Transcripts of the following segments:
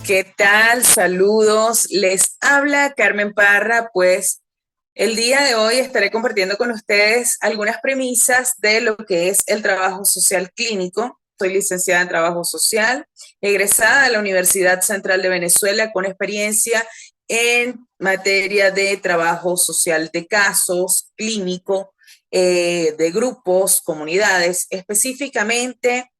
¿Qué tal? Saludos. Les habla Carmen Parra. Pues el día de hoy estaré compartiendo con ustedes algunas premisas de lo que es el trabajo social clínico. Soy licenciada en trabajo social, egresada de la Universidad Central de Venezuela con experiencia en materia de trabajo social de casos, clínico, de grupos, comunidades, específicamente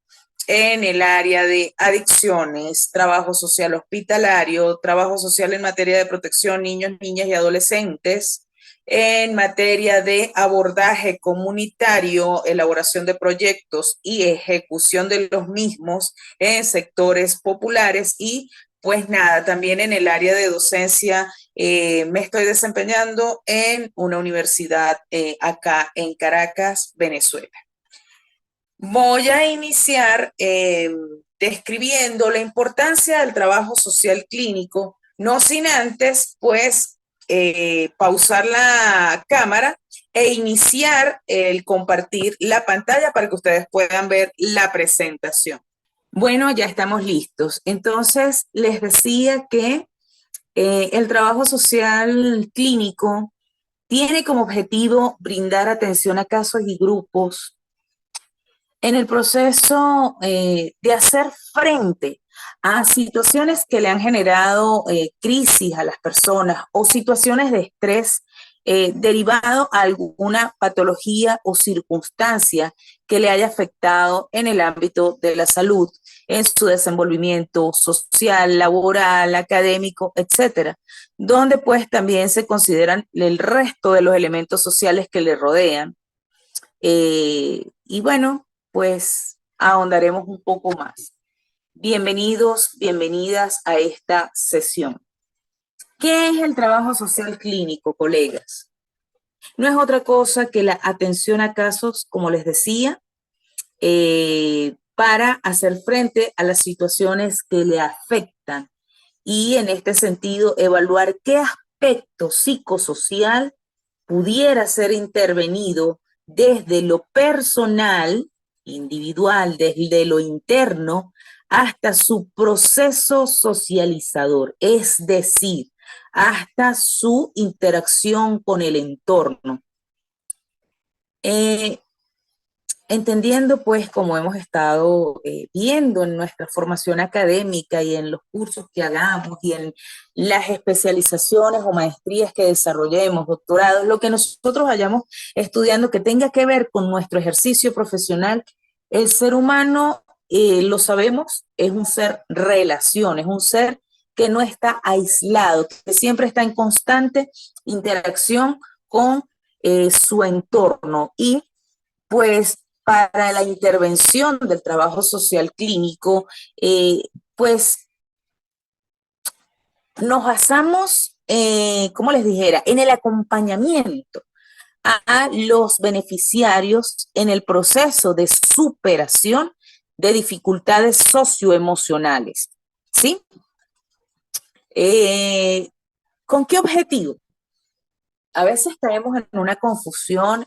en el área de adicciones, trabajo social hospitalario, trabajo social en materia de protección niños, niñas y adolescentes, en materia de abordaje comunitario, elaboración de proyectos y ejecución de los mismos en sectores populares y pues nada, también en el área de docencia me estoy desempeñando en una universidad acá en Caracas, Venezuela. Voy a iniciar describiendo la importancia del trabajo social clínico, no sin antes, pues, pausar la cámara e iniciar el compartir la pantalla para que ustedes puedan ver la presentación. Bueno, ya estamos listos. Entonces, les decía que el trabajo social clínico tiene como objetivo brindar atención a casos y grupos en el proceso de hacer frente a situaciones que le han generado crisis a las personas o situaciones de estrés derivado a alguna patología o circunstancia que le haya afectado en el ámbito de la salud, en su desenvolvimiento social, laboral, académico, etcétera, donde pues también se consideran el resto de los elementos sociales que le rodean. Y bueno, pues ahondaremos un poco más. Bienvenidos, bienvenidas a esta sesión. ¿Qué es el trabajo social clínico, colegas? No es otra cosa que la atención a casos, como les decía, para hacer frente a las situaciones que le afectan y en este sentido evaluar qué aspecto psicosocial pudiera ser intervenido desde lo personal, individual, desde lo interno, hasta su proceso socializador, es decir, hasta su interacción con el entorno. Eh, Entendiendo, pues, como hemos estado viendo en nuestra formación académica y en los cursos que hagamos y en las especializaciones o maestrías que desarrollemos, doctorados, lo que nosotros vayamos estudiando que tenga que ver con nuestro ejercicio profesional, el ser humano, lo sabemos, es un ser relación, es un ser que no está aislado, que siempre está en constante interacción con su entorno y pues para la intervención del trabajo social clínico, pues nos basamos, como les dijera, en el acompañamiento a los beneficiarios en el proceso de superación de dificultades socioemocionales. ¿Sí? ¿Con qué objetivo? A veces caemos en una confusión,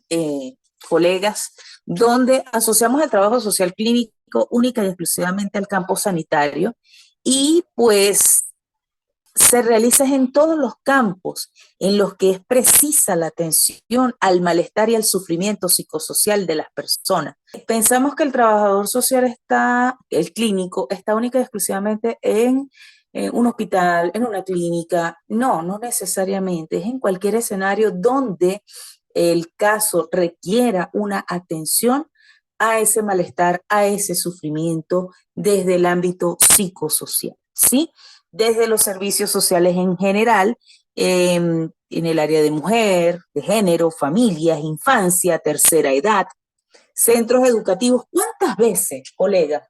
colegas, donde asociamos el trabajo social clínico única y exclusivamente al campo sanitario y pues se realiza en todos los campos en los que es precisa la atención al malestar y al sufrimiento psicosocial de las personas. Pensamos que el trabajador social está, el clínico, está única y exclusivamente en un hospital, en una clínica. No, no necesariamente. Es en cualquier escenario donde el caso requiera una atención a ese malestar, a ese sufrimiento desde el ámbito psicosocial, ¿sí? Desde los servicios sociales en general, en el área de mujer, de género, familias, infancia, tercera edad, centros educativos. ¿Cuántas veces, colega?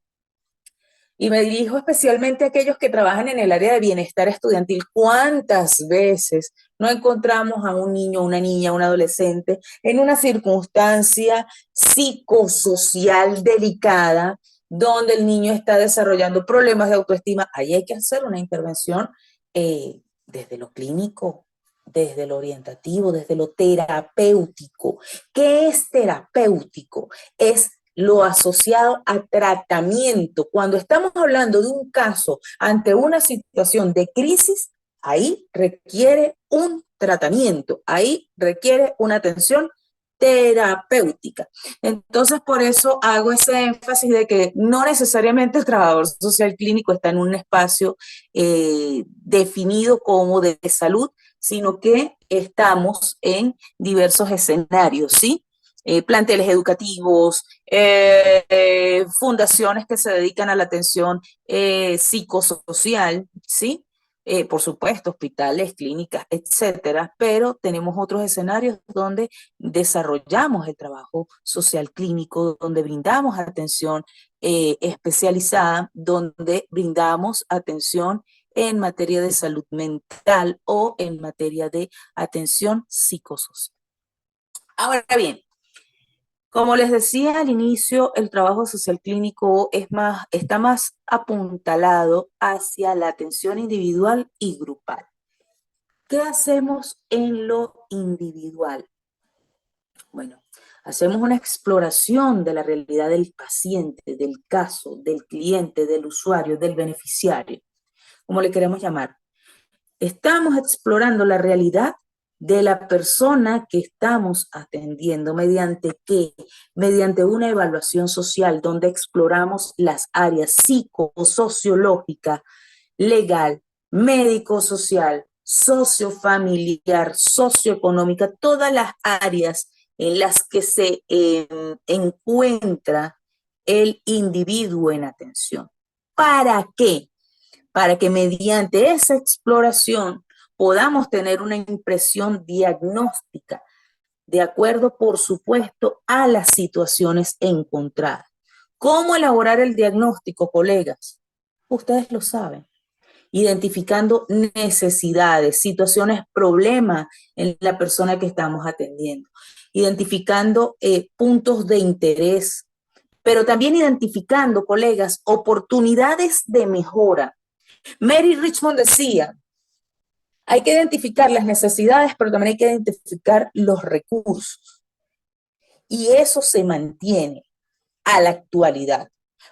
Y me dirijo especialmente a aquellos que trabajan en el área de bienestar estudiantil. ¿Cuántas veces no encontramos a un niño, una niña, un adolescente en una circunstancia psicosocial delicada donde el niño está desarrollando problemas de autoestima? Ahí hay que hacer una intervención desde lo clínico, desde lo orientativo, desde lo terapéutico. ¿Qué es terapéutico? Es lo asociado a tratamiento. Cuando estamos hablando de un caso ante una situación de crisis, ahí requiere un tratamiento, ahí requiere una atención terapéutica. Entonces, por eso hago ese énfasis de que no necesariamente el trabajador social clínico está en un espacio definido como de salud, sino que estamos en diversos escenarios, ¿sí? Planteles educativos, fundaciones que se dedican a la atención psicosocial, ¿sí? Por supuesto, hospitales, clínicas, etcétera, pero tenemos otros escenarios donde desarrollamos el trabajo social clínico, donde brindamos atención especializada, donde brindamos atención en materia de salud mental o en materia de atención psicosocial. Ahora bien, como les decía al inicio, el trabajo social clínico está más apuntalado hacia la atención individual y grupal. ¿Qué hacemos en lo individual? Bueno, hacemos una exploración de la realidad del paciente, del caso, del cliente, del usuario, del beneficiario, como le queremos llamar. Estamos explorando la realidad de la persona que estamos atendiendo. ¿Mediante qué? Mediante una evaluación social donde exploramos las áreas psicosociológica, legal, médico-social, sociofamiliar, socioeconómica, todas las áreas en las que se encuentra el individuo en atención. ¿Para qué? Para que mediante esa exploración podamos tener una impresión diagnóstica, de acuerdo, por supuesto, a las situaciones encontradas. ¿Cómo elaborar el diagnóstico, colegas? Ustedes lo saben. Identificando necesidades, situaciones, problemas en la persona que estamos atendiendo, identificando puntos de interés, pero también identificando, colegas, oportunidades de mejora. Mary Richmond decía, hay que identificar las necesidades, pero también hay que identificar los recursos. Y eso se mantiene a la actualidad.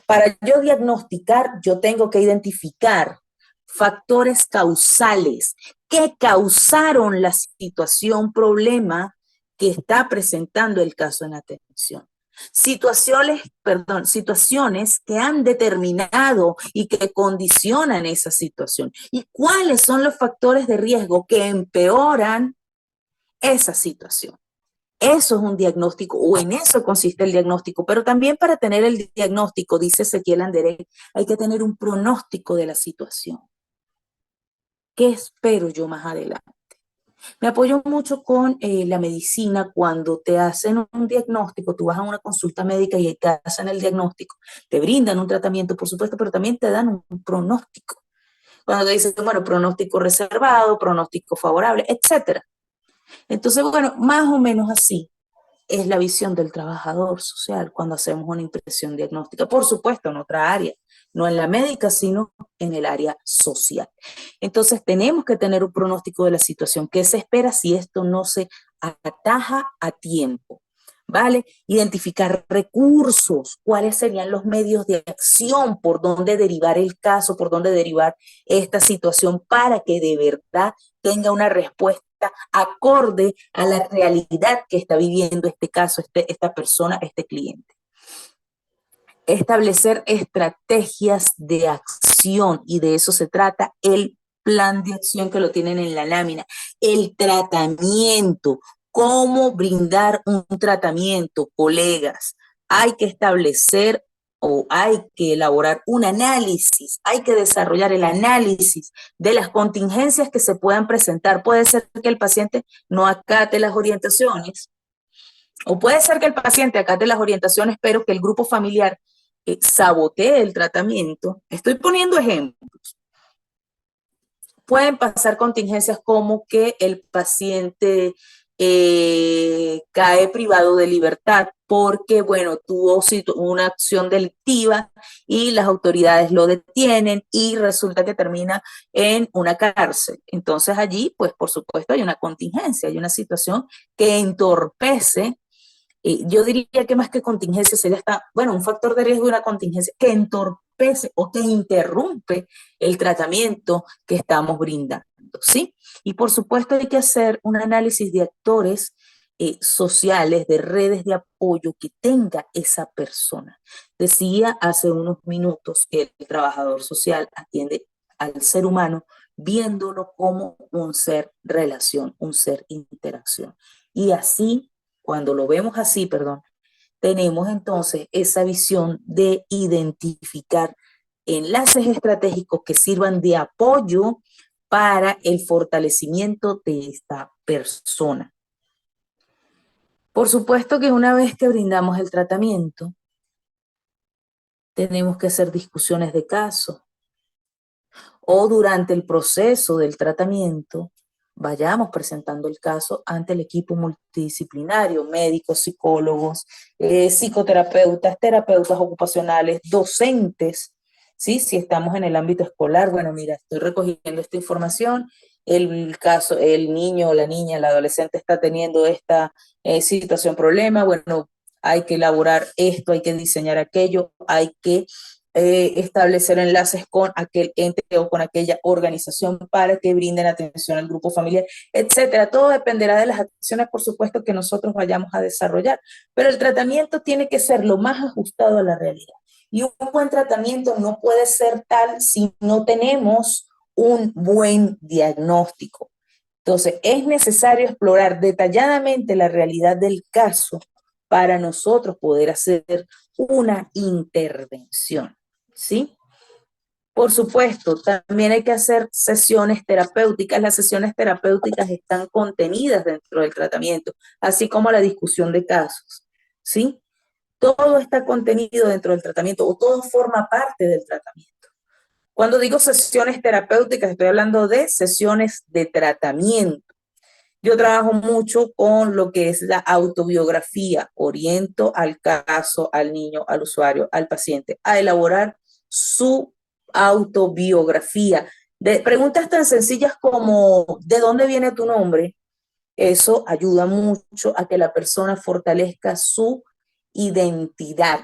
Para yo diagnosticar, yo tengo que identificar factores causales que causaron la situación, problema que está presentando el caso en atención. Situaciones que han determinado y que condicionan esa situación. ¿Y cuáles son los factores de riesgo que empeoran esa situación? Eso es un diagnóstico, o en eso consiste el diagnóstico, pero también para tener el diagnóstico, dice Ezequiel Anderé, hay que tener un pronóstico de la situación. ¿Qué espero yo más adelante? Me apoyo mucho con la medicina. Cuando te hacen un diagnóstico, tú vas a una consulta médica y te hacen el diagnóstico, te brindan un tratamiento, por supuesto, pero también te dan un pronóstico. Cuando te dicen, bueno, pronóstico reservado, pronóstico favorable, etcétera. Entonces, bueno, más o menos así es la visión del trabajador social cuando hacemos una impresión diagnóstica. Por supuesto, en otra área, no en la médica, sino en el área social. Entonces, tenemos que tener un pronóstico de la situación. ¿Qué se espera si esto no se ataja a tiempo? ¿Vale? Identificar recursos, cuáles serían los medios de acción, por dónde derivar el caso, por dónde derivar esta situación para que de verdad tenga una respuesta acorde a la realidad que está viviendo este caso, esta persona, este cliente. Establecer estrategias de acción, y de eso se trata el plan de acción que lo tienen en la lámina. El tratamiento, cómo brindar un tratamiento, colegas. Hay que establecer o hay que elaborar un análisis, hay que desarrollar el análisis de las contingencias que se puedan presentar. Puede ser que el paciente no acate las orientaciones, o puede ser que el paciente acate las orientaciones, pero que el grupo familiar sabotee el tratamiento. Estoy poniendo ejemplos. Pueden pasar contingencias como que el paciente cae privado de libertad porque, bueno, tuvo una acción delictiva y las autoridades lo detienen y resulta que termina en una cárcel. Entonces allí, pues por supuesto, hay una contingencia, hay una situación que entorpece Yo diría que más que contingencia sería hasta, bueno, un factor de riesgo de una contingencia que entorpece o que interrumpe el tratamiento que estamos brindando, ¿sí? Y por supuesto hay que hacer un análisis de actores sociales, de redes de apoyo que tenga esa persona. Decía hace unos minutos que el trabajador social atiende al ser humano viéndolo como un ser relación, un ser interacción. Y así, cuando lo vemos así, perdón, tenemos entonces esa visión de identificar enlaces estratégicos que sirvan de apoyo para el fortalecimiento de esta persona. Por supuesto que una vez que brindamos el tratamiento, tenemos que hacer discusiones de caso o durante el proceso del tratamiento vayamos presentando el caso ante el equipo multidisciplinario, médicos, psicólogos, psicoterapeutas, terapeutas ocupacionales, docentes, ¿sí? Si estamos en el ámbito escolar, bueno, mira, estoy recogiendo esta información, el caso, el niño o la niña, el adolescente está teniendo esta situación, problema, bueno, hay que elaborar esto, hay que diseñar aquello, hay que establecer enlaces con aquel ente o con aquella organización para que brinden atención al grupo familiar, etcétera. Todo dependerá de las acciones, por supuesto, que nosotros vayamos a desarrollar, pero el tratamiento tiene que ser lo más ajustado a la realidad. Y un buen tratamiento no puede ser tal si no tenemos un buen diagnóstico. Entonces, es necesario explorar detalladamente la realidad del caso para nosotros poder hacer una intervención. ¿Sí? Por supuesto, también hay que hacer sesiones terapéuticas. Las sesiones terapéuticas están contenidas dentro del tratamiento, así como la discusión de casos. ¿Sí? Todo está contenido dentro del tratamiento o todo forma parte del tratamiento. Cuando digo sesiones terapéuticas, estoy hablando de sesiones de tratamiento. Yo trabajo mucho con lo que es la autobiografía, oriento al caso, al niño, al usuario, al paciente, a elaborar su autobiografía. De preguntas tan sencillas como ¿de dónde viene tu nombre? Eso ayuda mucho a que la persona fortalezca su identidad,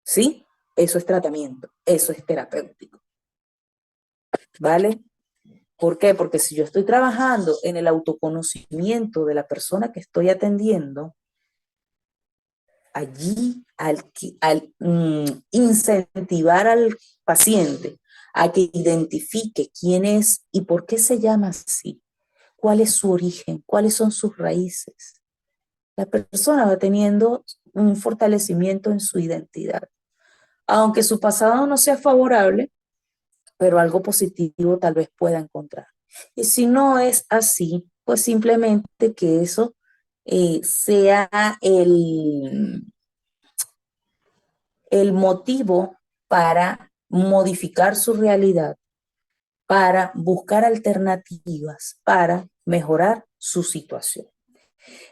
¿sí? Eso es tratamiento, eso es terapéutico, ¿vale? ¿Por qué? Porque si yo estoy trabajando en el autoconocimiento de la persona que estoy atendiendo, allí al incentivar al paciente a que identifique quién es y por qué se llama así, cuál es su origen, cuáles son sus raíces, la persona va teniendo un fortalecimiento en su identidad. Aunque su pasado no sea favorable, pero algo positivo tal vez pueda encontrar. Y si no es así, pues simplemente que eso sea el motivo para modificar su realidad, para buscar alternativas, para mejorar su situación.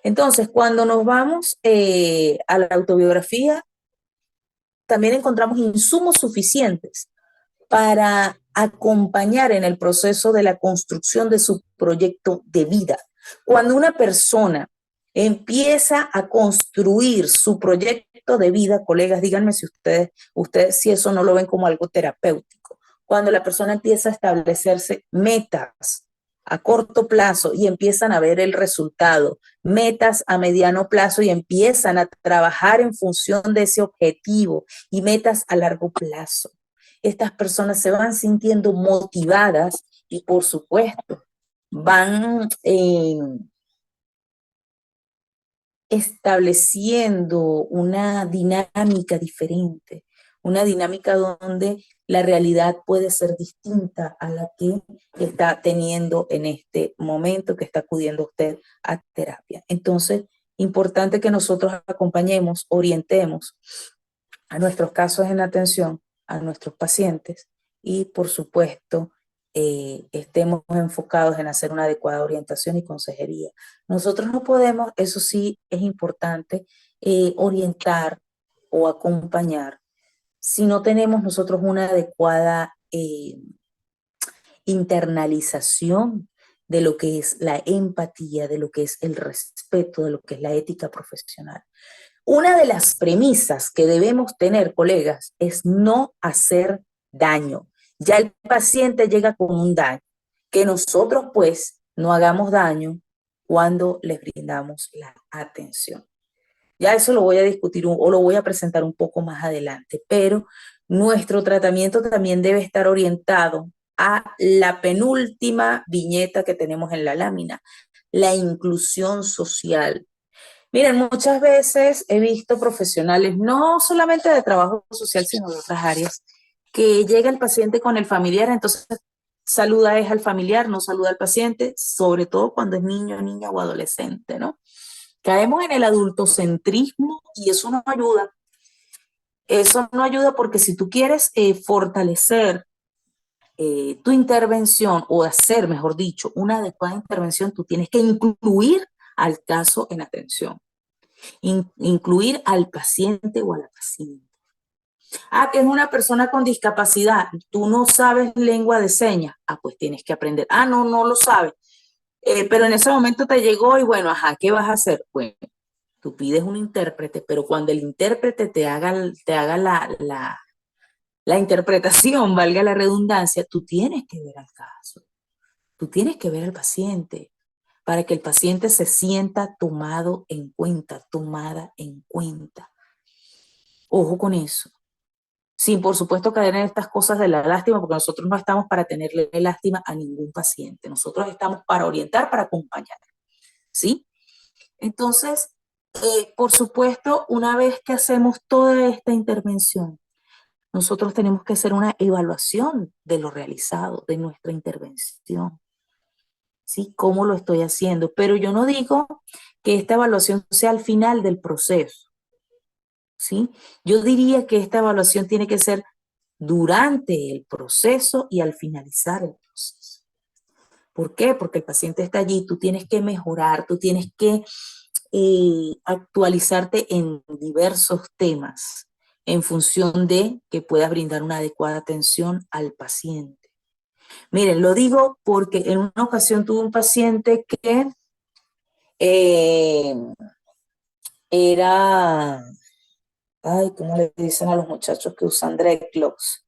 Entonces, cuando nos vamos a la autobiografía, también encontramos insumos suficientes para acompañar en el proceso de la construcción de su proyecto de vida. Cuando una persona empieza a construir su proyecto de vida, colegas, díganme si ustedes si eso no lo ven como algo terapéutico. Cuando la persona empieza a establecerse metas a corto plazo y empiezan a ver el resultado, metas a mediano plazo y empiezan a trabajar en función de ese objetivo y metas a largo plazo, estas personas se van sintiendo motivadas y por supuesto van estableciendo una dinámica diferente, una dinámica donde la realidad puede ser distinta a la que está teniendo en este momento que está acudiendo usted a terapia. Entonces, importante que nosotros acompañemos, orientemos a nuestros casos en atención, a nuestros pacientes y, por supuesto, estemos enfocados en hacer una adecuada orientación y consejería. Nosotros no podemos, eso sí es importante, orientar o acompañar si no tenemos nosotros una adecuada internalización de lo que es la empatía, de lo que es el respeto, de lo que es la ética profesional. Una de las premisas que debemos tener, colegas, es no hacer daño. Ya el paciente llega con un daño, que nosotros pues no hagamos daño cuando les brindamos la atención. Ya eso lo voy a discutir o lo voy a presentar un poco más adelante, pero nuestro tratamiento también debe estar orientado a la penúltima viñeta que tenemos en la lámina, la inclusión social. Miren, muchas veces he visto profesionales, no solamente de trabajo social, sino de otras áreas, que llega el paciente con el familiar, entonces saluda es al familiar, no saluda al paciente, sobre todo cuando es niño, niña o adolescente, ¿no? Caemos en el adultocentrismo y eso no ayuda. Eso no ayuda porque si tú quieres fortalecer tu intervención o hacer, mejor dicho, una adecuada intervención, tú tienes que incluir al caso en atención, incluir al paciente o a la paciente. Ah, que es una persona con discapacidad, tú no sabes lengua de señas, ah, pues tienes que aprender. Ah, no, no lo sabes. Pero en ese momento te llegó y bueno, ajá, ¿qué vas a hacer? Bueno, tú pides un intérprete, pero cuando el intérprete te haga la interpretación, valga la redundancia, tú tienes que ver al caso, tú tienes que ver al paciente para que el paciente se sienta tomado en cuenta, tomada en cuenta. Ojo con eso. Sin, por supuesto, caer en estas cosas de la lástima, porque nosotros no estamos para tenerle lástima a ningún paciente. Nosotros estamos para orientar, para acompañar, ¿sí? Entonces, por supuesto, una vez que hacemos toda esta intervención, nosotros tenemos que hacer una evaluación de lo realizado, de nuestra intervención, ¿sí? ¿Cómo lo estoy haciendo? Pero yo no digo que esta evaluación sea al final del proceso, ¿sí? Yo diría que esta evaluación tiene que ser durante el proceso y al finalizar el proceso. ¿Por qué? Porque el paciente está allí, tú tienes que mejorar, tú tienes que actualizarte en diversos temas en función de que puedas brindar una adecuada atención al paciente. Miren, lo digo porque en una ocasión tuve un paciente que eh, era, ay, ¿cómo le dicen a los muchachos que usan dreadlocks?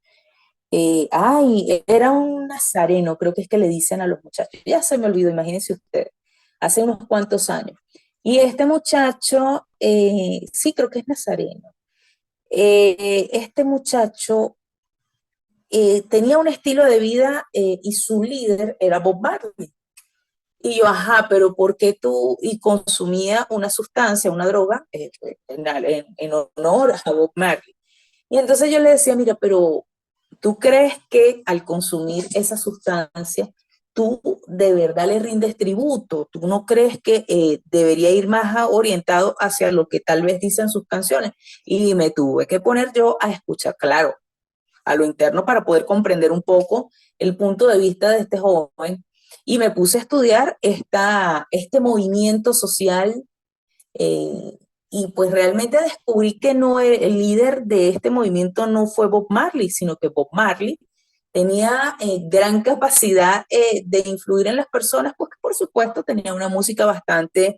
Era un nazareno, creo que es que le dicen a los muchachos. Ya se me olvidó, imagínense usted, hace unos cuantos años. Y este muchacho, sí, creo que es nazareno. Este muchacho tenía un estilo de vida y su líder era Bob Marley. Y yo, ajá, pero ¿por qué tú? Y consumía una sustancia, una droga, en honor a Bob Marley. Y entonces yo le decía, mira, pero ¿tú crees que al consumir esa sustancia, tú de verdad le rindes tributo? ¿Tú no crees que debería ir más orientado hacia lo que tal vez dicen sus canciones? Y me tuve que poner yo a escuchar, claro, a lo interno para poder comprender un poco el punto de vista de este joven. Y me puse a estudiar este movimiento social y pues realmente descubrí que no el líder de este movimiento no fue Bob Marley, sino que Bob Marley tenía gran capacidad de influir en las personas, porque por supuesto tenía una música bastante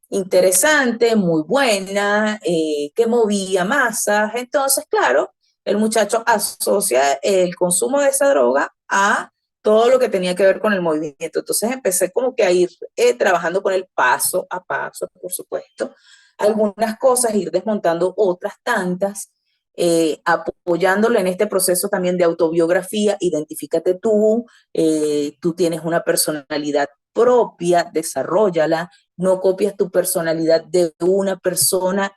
interesante, muy buena, que movía masas. Entonces, claro, el muchacho asocia el consumo de esa droga a todo lo que tenía que ver con el movimiento. Entonces empecé como que a ir trabajando con él paso a paso, por supuesto. Algunas cosas, ir desmontando otras tantas, apoyándolo en este proceso también de autobiografía. Identifícate tú, tú tienes una personalidad propia, desarrollala, no copias tu personalidad de una persona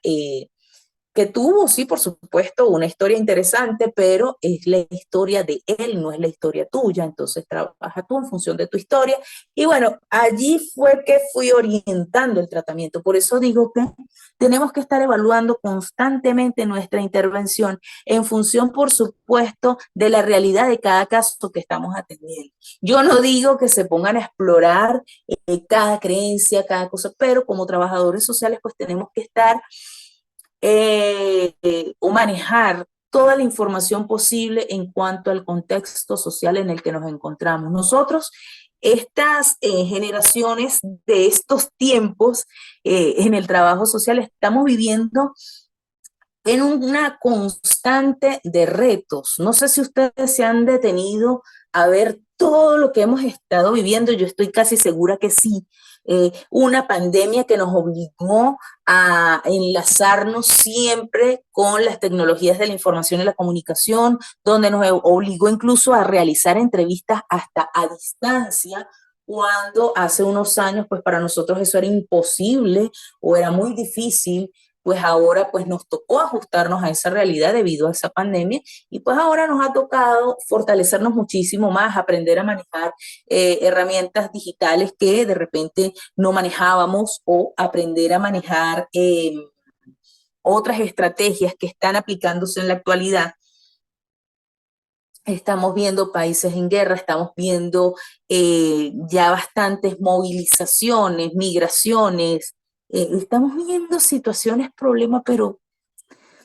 que tuvo, sí, por supuesto, una historia interesante, pero es la historia de él, no es la historia tuya, entonces trabaja tú en función de tu historia. Y bueno, allí fue que fui orientando el tratamiento. Por eso digo que tenemos que estar evaluando constantemente nuestra intervención en función, por supuesto, de la realidad de cada caso que estamos atendiendo. Yo no digo que se pongan a explorar cada creencia, cada cosa, pero como trabajadores sociales, pues tenemos que estar o manejar toda la información posible en cuanto al contexto social en el que nos encontramos. Nosotros estas generaciones de estos tiempos en el trabajo social estamos viviendo en una constante de retos. No sé si ustedes se han detenido a ver todo lo que hemos estado viviendo, yo estoy casi segura que sí. Una pandemia que nos obligó a enlazarnos siempre con las tecnologías de la información y la comunicación, donde nos obligó incluso a realizar entrevistas hasta a distancia, cuando hace unos años, pues para nosotros eso era imposible o era muy difícil. Pues ahora pues nos tocó ajustarnos a esa realidad debido a esa pandemia, y pues ahora nos ha tocado fortalecernos muchísimo más, aprender a manejar herramientas digitales que de repente no manejábamos, o aprender a manejar otras estrategias que están aplicándose en la actualidad. Estamos viendo países en guerra, estamos viendo ya bastantes movilizaciones, migraciones, estamos viendo situaciones, problemas, pero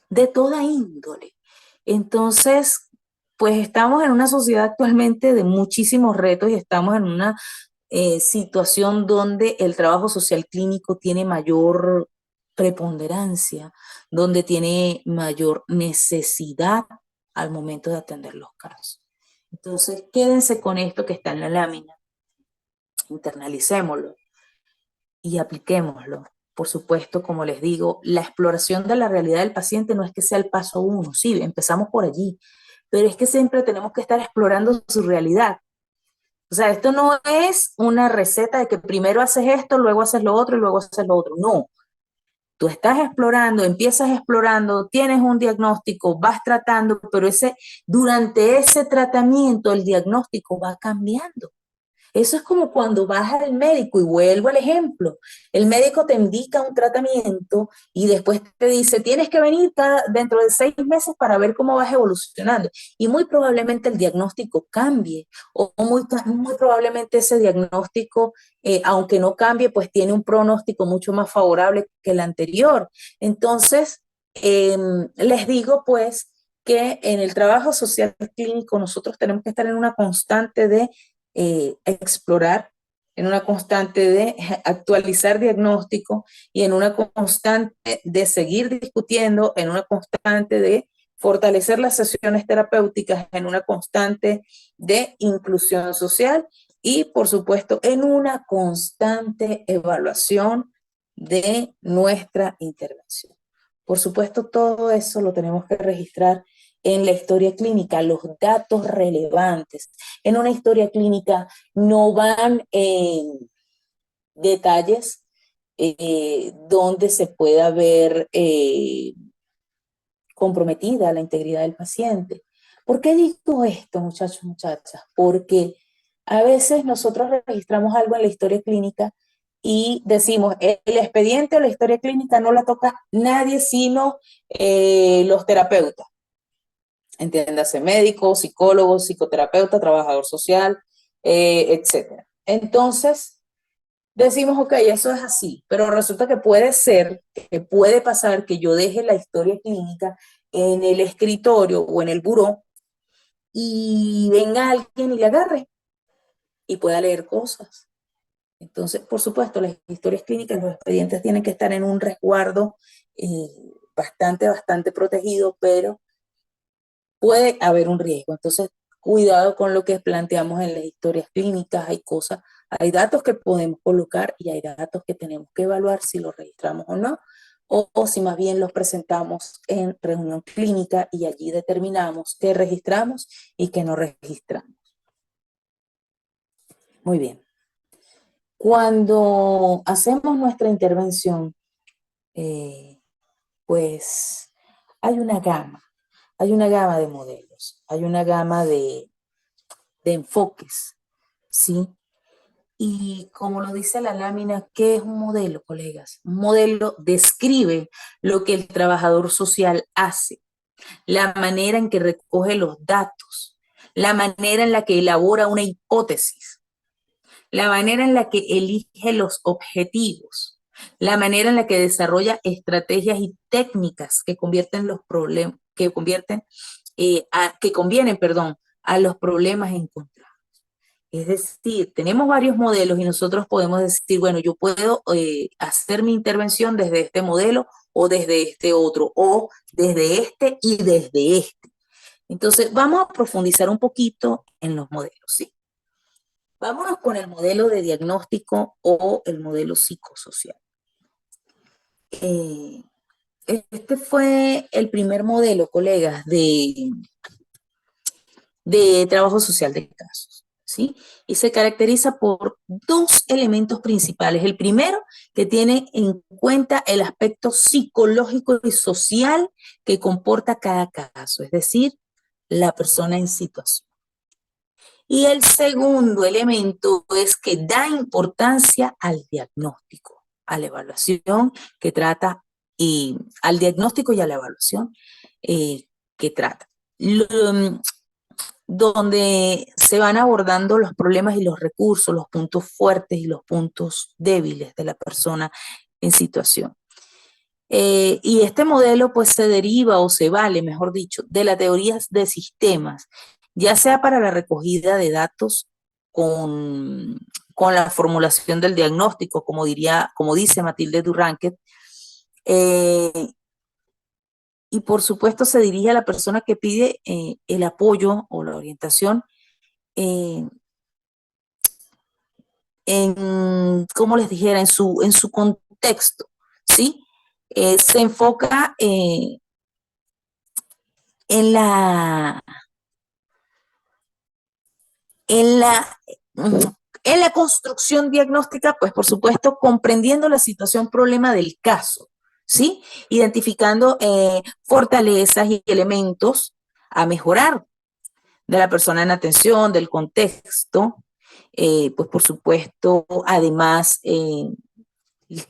de toda índole. Entonces, pues estamos en una sociedad actualmente de muchísimos retos, y estamos en una situación donde el trabajo social clínico tiene mayor preponderancia, donde tiene mayor necesidad al momento de atender los casos. Entonces, quédense con esto que está en la lámina, internalicémoslo y apliquémoslo. Por supuesto, como les digo, la exploración de la realidad del paciente no es que sea el paso uno, sí, empezamos por allí, pero es que siempre tenemos que estar explorando su realidad. O sea, esto no es una receta de que primero haces esto, luego haces lo otro y luego haces lo otro. No, tú estás explorando, empiezas explorando, tienes un diagnóstico, vas tratando, pero durante ese tratamiento el diagnóstico va cambiando. Eso es como cuando vas al médico, y vuelvo al ejemplo. El médico te indica un tratamiento y después te dice, tienes que venir dentro de 6 meses para ver cómo vas evolucionando. Y muy probablemente el diagnóstico cambie, o muy probablemente ese diagnóstico, aunque no cambie, pues tiene un pronóstico mucho más favorable que el anterior. Entonces, les digo pues que en el trabajo social clínico nosotros tenemos que estar en una constante de explorar, en una constante de actualizar diagnóstico, y en una constante de seguir discutiendo, en una constante de fortalecer las sesiones terapéuticas, en una constante de inclusión social, y por supuesto en una constante evaluación de nuestra intervención. Por supuesto, todo eso lo tenemos que registrar en la historia clínica, los datos relevantes. En una historia clínica no van detalles donde se pueda ver comprometida la integridad del paciente. ¿Por qué digo esto, muchachos, muchachas? Porque a veces nosotros registramos algo en la historia clínica y decimos, el expediente o la historia clínica no la toca nadie sino los terapeutas. Entiéndase, médico, psicólogo, psicoterapeuta, trabajador social, etcétera. Entonces, decimos, ok, eso es así, pero resulta que puede ser, que puede pasar que yo deje la historia clínica en el escritorio o en el buró, y venga alguien y le agarre y pueda leer cosas. Entonces, por supuesto, las historias clínicas, los expedientes tienen que estar en un resguardo bastante protegido, pero puede haber un riesgo. Entonces, cuidado con lo que planteamos en las historias clínicas. Hay cosas, hay datos que podemos colocar y hay datos que tenemos que evaluar si los registramos o no, o si más bien los presentamos en reunión clínica y allí determinamos qué registramos y qué no registramos. Muy bien. Cuando hacemos nuestra intervención, pues hay una gama de modelos, hay una gama de enfoques, ¿sí? Y como lo dice la lámina, ¿qué es un modelo, colegas? Un modelo describe lo que el trabajador social hace, la manera en que recoge los datos, la manera en la que elabora una hipótesis, la manera en la que elige los objetivos, la manera en la que desarrolla estrategias y técnicas que convierten los problemas, que convienen, perdón, a los problemas encontrados. Es decir, tenemos varios modelos y nosotros podemos decir, bueno, yo puedo hacer mi intervención desde este modelo o desde este otro, o desde este y desde este. Entonces, vamos a profundizar un poquito en los modelos, ¿sí? Vámonos con el modelo de diagnóstico o el modelo psicosocial. Este fue el primer modelo, colegas, de trabajo social de casos, ¿sí? Y se caracteriza por dos elementos principales. El primero, que tiene en cuenta el aspecto psicológico y social que comporta cada caso, es decir, la persona en situación. Y el segundo elemento es que da importancia al diagnóstico, a la evaluación que trata, y al diagnóstico y a la evaluación que trata. Donde se van abordando los problemas y los recursos, los puntos fuertes y los puntos débiles de la persona en situación. Y este modelo pues se deriva o se vale, mejor dicho, de las teorías de sistemas, ya sea para la recogida de datos con la formulación del diagnóstico, como dice Matilde Durranquet, y por supuesto se dirige a la persona que pide el apoyo o la orientación como les dijera, en su contexto, ¿sí? Se enfoca en la, en la, en la construcción diagnóstica, pues por supuesto, comprendiendo la situación problema del caso, ¿sí? Identificando fortalezas y elementos a mejorar de la persona en atención, del contexto, pues por supuesto, además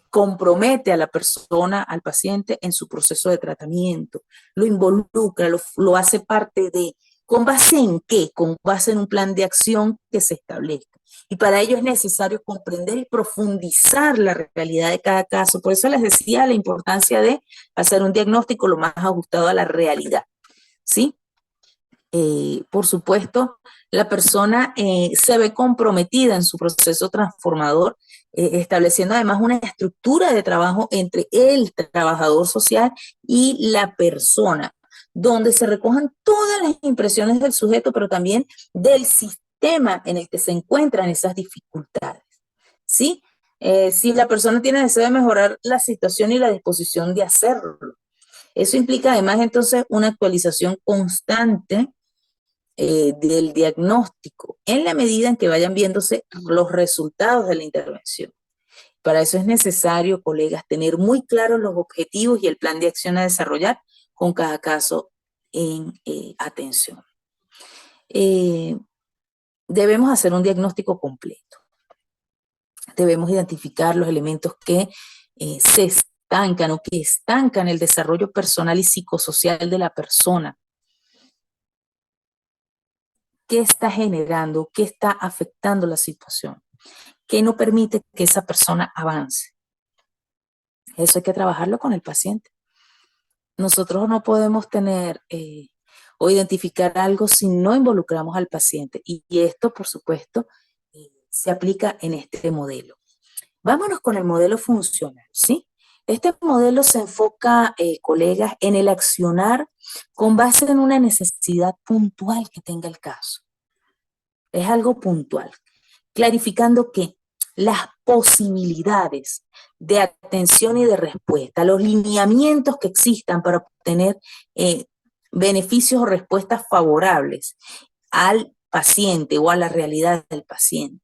compromete a la persona, al paciente, en su proceso de tratamiento, lo involucra, lo hace parte de, ¿con base en qué? Con base en un plan de acción que se establezca. Y para ello es necesario comprender y profundizar la realidad de cada caso. Por eso les decía la importancia de hacer un diagnóstico lo más ajustado a la realidad, ¿sí? Por supuesto, la persona se ve comprometida en su proceso transformador, estableciendo además una estructura de trabajo entre el trabajador social y la persona, donde se recojan todas las impresiones del sujeto, pero también del sistema en el que se encuentran esas dificultades, ¿sí? Si la persona tiene deseo de mejorar la situación y la disposición de hacerlo. Eso implica además entonces una actualización constante del diagnóstico en la medida en que vayan viéndose los resultados de la intervención. Para eso es necesario, colegas, tener muy claros los objetivos y el plan de acción a desarrollar con cada caso en atención. Debemos hacer un diagnóstico completo. Debemos identificar los elementos que se estancan o que estancan el desarrollo personal y psicosocial de la persona. ¿Qué está generando? ¿Qué está afectando la situación? ¿Qué no permite que esa persona avance? Eso hay que trabajarlo con el paciente. Nosotros no podemos tener o identificar algo si no involucramos al paciente. Y esto, por supuesto, se aplica en este modelo. Vámonos con el modelo funcional, ¿sí? Este modelo se enfoca, colegas, en el accionar con base en una necesidad puntual que tenga el caso. Es algo puntual, clarificando que las posibilidades de atención y de respuesta, los lineamientos que existan para obtener beneficios o respuestas favorables al paciente o a la realidad del paciente.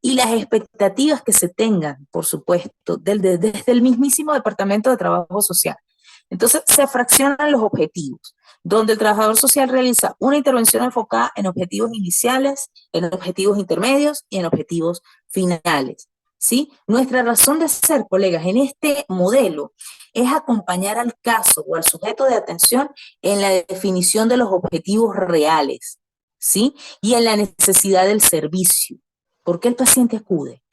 Y las expectativas que se tengan, por supuesto, desde el mismísimo Departamento de Trabajo Social. Entonces, se fraccionan los objetivos, donde el trabajador social realiza una intervención enfocada en objetivos iniciales, en objetivos intermedios y en objetivos finales, ¿sí? Nuestra razón de ser, colegas, en este modelo es acompañar al caso o al sujeto de atención en la definición de los objetivos reales, ¿sí? Y en la necesidad del servicio. ¿Por qué el paciente acude?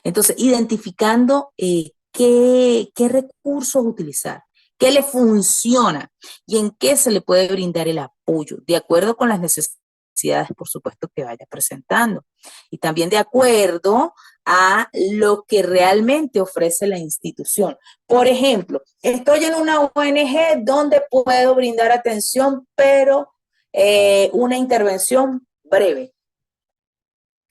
Entonces, identificando qué recursos utilizar, qué le funciona y en qué se le puede brindar el apoyo, de acuerdo con las necesidades necesidades, por supuesto, que vaya presentando. Y también de acuerdo a lo que realmente ofrece la institución. Por ejemplo, estoy en una ONG donde puedo brindar atención, pero una intervención breve.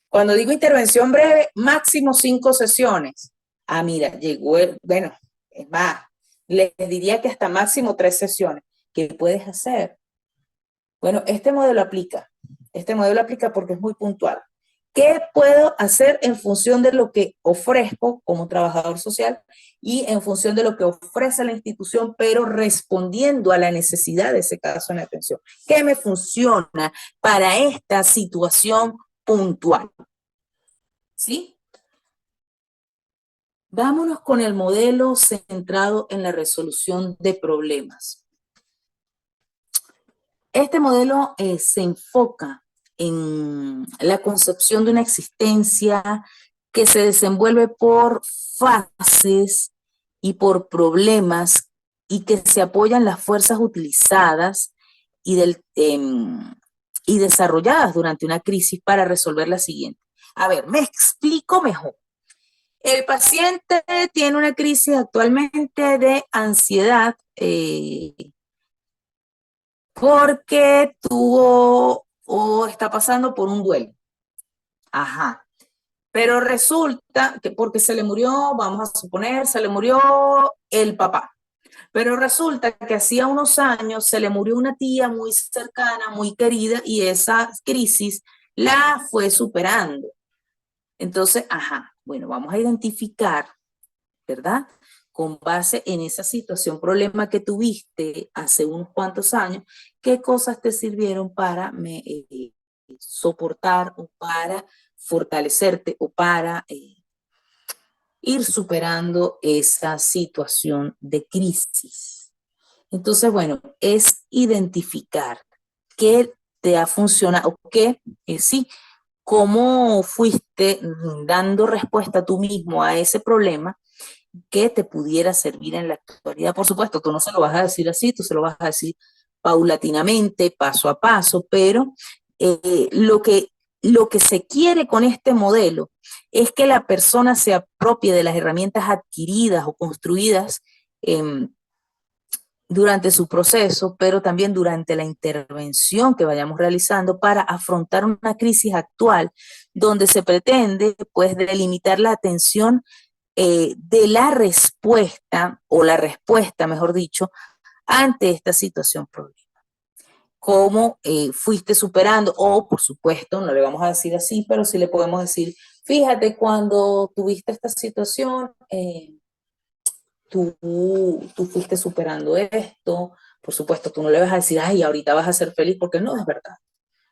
Cuando digo intervención breve, máximo 5 sesiones. Ah, mira, llegó bueno, es más, les diría que hasta máximo 3 sesiones. ¿Qué puedes hacer? Bueno, este modelo aplica porque es muy puntual. ¿Qué puedo hacer en función de lo que ofrezco como trabajador social y en función de lo que ofrece la institución, pero respondiendo a la necesidad de ese caso en atención? ¿Qué me funciona para esta situación puntual? ¿Sí? Vámonos con el modelo centrado en la resolución de problemas. Este modelo se enfoca en la concepción de una existencia que se desenvuelve por fases y por problemas y que se apoyan las fuerzas utilizadas y desarrolladas durante una crisis para resolver la siguiente. A ver, me explico mejor. El paciente tiene una crisis actualmente de ansiedad porque tuvo o está pasando por un duelo. Ajá. Pero resulta que porque se le murió, vamos a suponer, se le murió el papá. Pero resulta que hacía unos años se le murió una tía muy cercana, muy querida, y esa crisis la fue superando. Entonces, ajá, bueno, vamos a identificar, ¿verdad? Con base en esa situación, problema que tuviste hace unos cuantos años, ¿qué cosas te sirvieron para soportar o para fortalecerte o para ir superando esa situación de crisis? Entonces, bueno, es identificar qué te ha funcionado, o qué, sí, cómo fuiste dando respuesta tú mismo a ese problema que te pudiera servir en la actualidad. Por supuesto, tú no se lo vas a decir así, tú se lo vas a decir paulatinamente, paso a paso, pero lo que se quiere con este modelo es que la persona se apropie de las herramientas adquiridas o construidas durante su proceso, pero también durante la intervención que vayamos realizando para afrontar una crisis actual donde se pretende pues delimitar la atención de la respuesta, o la respuesta, mejor dicho, ante esta situación problema. Cómo fuiste superando, o por supuesto, no le vamos a decir así, pero sí le podemos decir, fíjate, cuando tuviste esta situación, tú fuiste superando esto. Por supuesto, tú no le vas a decir, ay, ahorita vas a ser feliz, porque no es verdad.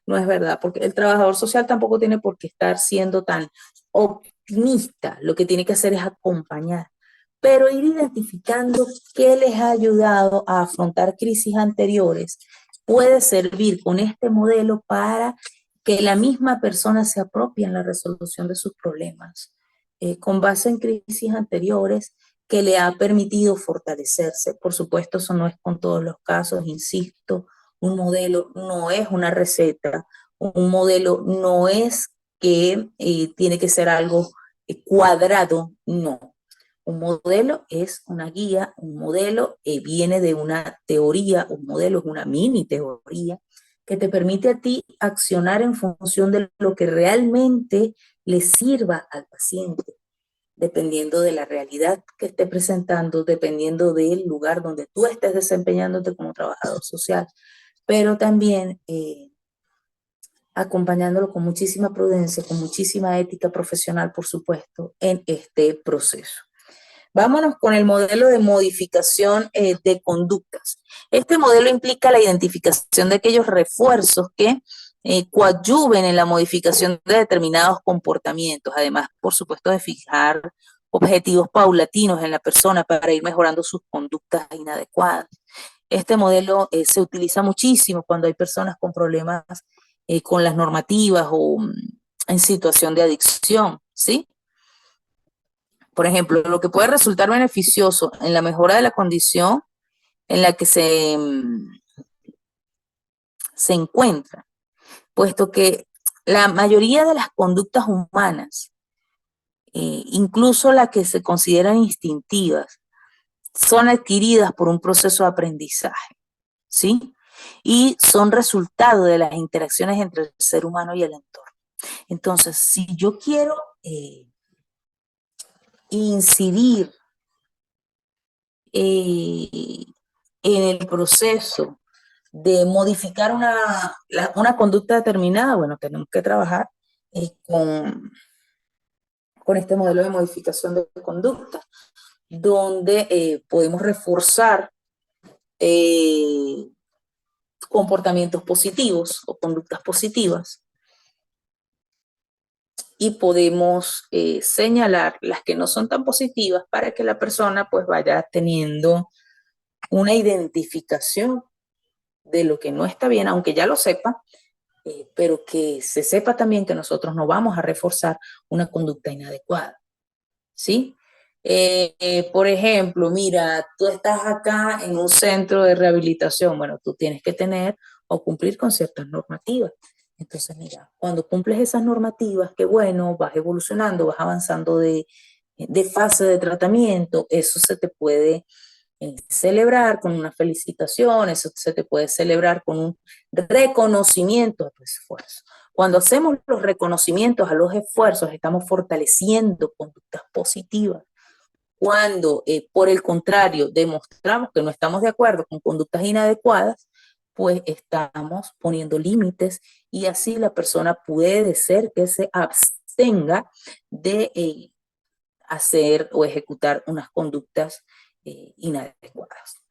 No es verdad, porque el trabajador social tampoco tiene por qué estar siendo tan optimista. Lo que tiene que hacer es acompañar, pero ir identificando qué les ha ayudado a afrontar crisis anteriores puede servir con este modelo para que la misma persona se apropie en la resolución de sus problemas, con base en crisis anteriores que le ha permitido fortalecerse. Por supuesto, eso no es con todos los casos, insisto, un modelo no es una receta, un modelo no es que tiene que ser algo cuadrado, no. Un modelo es una guía, un modelo viene de una teoría, un modelo es una mini teoría que te permite a ti accionar en función de lo que realmente le sirva al paciente, dependiendo de la realidad que esté presentando, dependiendo del lugar donde tú estés desempeñándote como trabajador social, pero también acompañándolo con muchísima prudencia, con muchísima ética profesional, por supuesto, en este proceso. Vámonos con el modelo de modificación de conductas. Este modelo implica la identificación de aquellos refuerzos que coadyuven en la modificación de determinados comportamientos, además, por supuesto, de fijar objetivos paulatinos en la persona para ir mejorando sus conductas inadecuadas. Este modelo se utiliza muchísimo cuando hay personas con problemas con las normativas o en situación de adicción, ¿sí? Por ejemplo, lo que puede resultar beneficioso en la mejora de la condición en la que se encuentra puesto que la mayoría de las conductas humanas, incluso las que se consideran instintivas, son adquiridas por un proceso de aprendizaje, ¿sí? Y son resultado de las interacciones entre el ser humano y el entorno. Entonces, si yo quiero incidir en el proceso de modificar una conducta determinada, bueno, tenemos que trabajar con este modelo de modificación de conducta, donde podemos reforzar comportamientos positivos o conductas positivas y podemos señalar las que no son tan positivas para que la persona pues vaya teniendo una identificación de lo que no está bien, aunque ya lo sepa, pero que se sepa también que nosotros no vamos a reforzar una conducta inadecuada, ¿sí? Por ejemplo, mira, tú estás acá en un centro de rehabilitación, bueno, tú tienes que tener o cumplir con ciertas normativas. Entonces, mira, cuando cumples esas normativas, qué bueno, vas evolucionando, vas avanzando de fase de tratamiento, eso se te puede celebrar con una felicitación, eso se te puede celebrar con un reconocimiento a tu esfuerzo. Cuando hacemos los reconocimientos a los esfuerzos, estamos fortaleciendo conductas positivas. Cuando, por el contrario, demostramos que no estamos de acuerdo con conductas inadecuadas, pues estamos poniendo límites y así la persona puede ser que se abstenga de hacer o ejecutar unas conductas inadecuadas.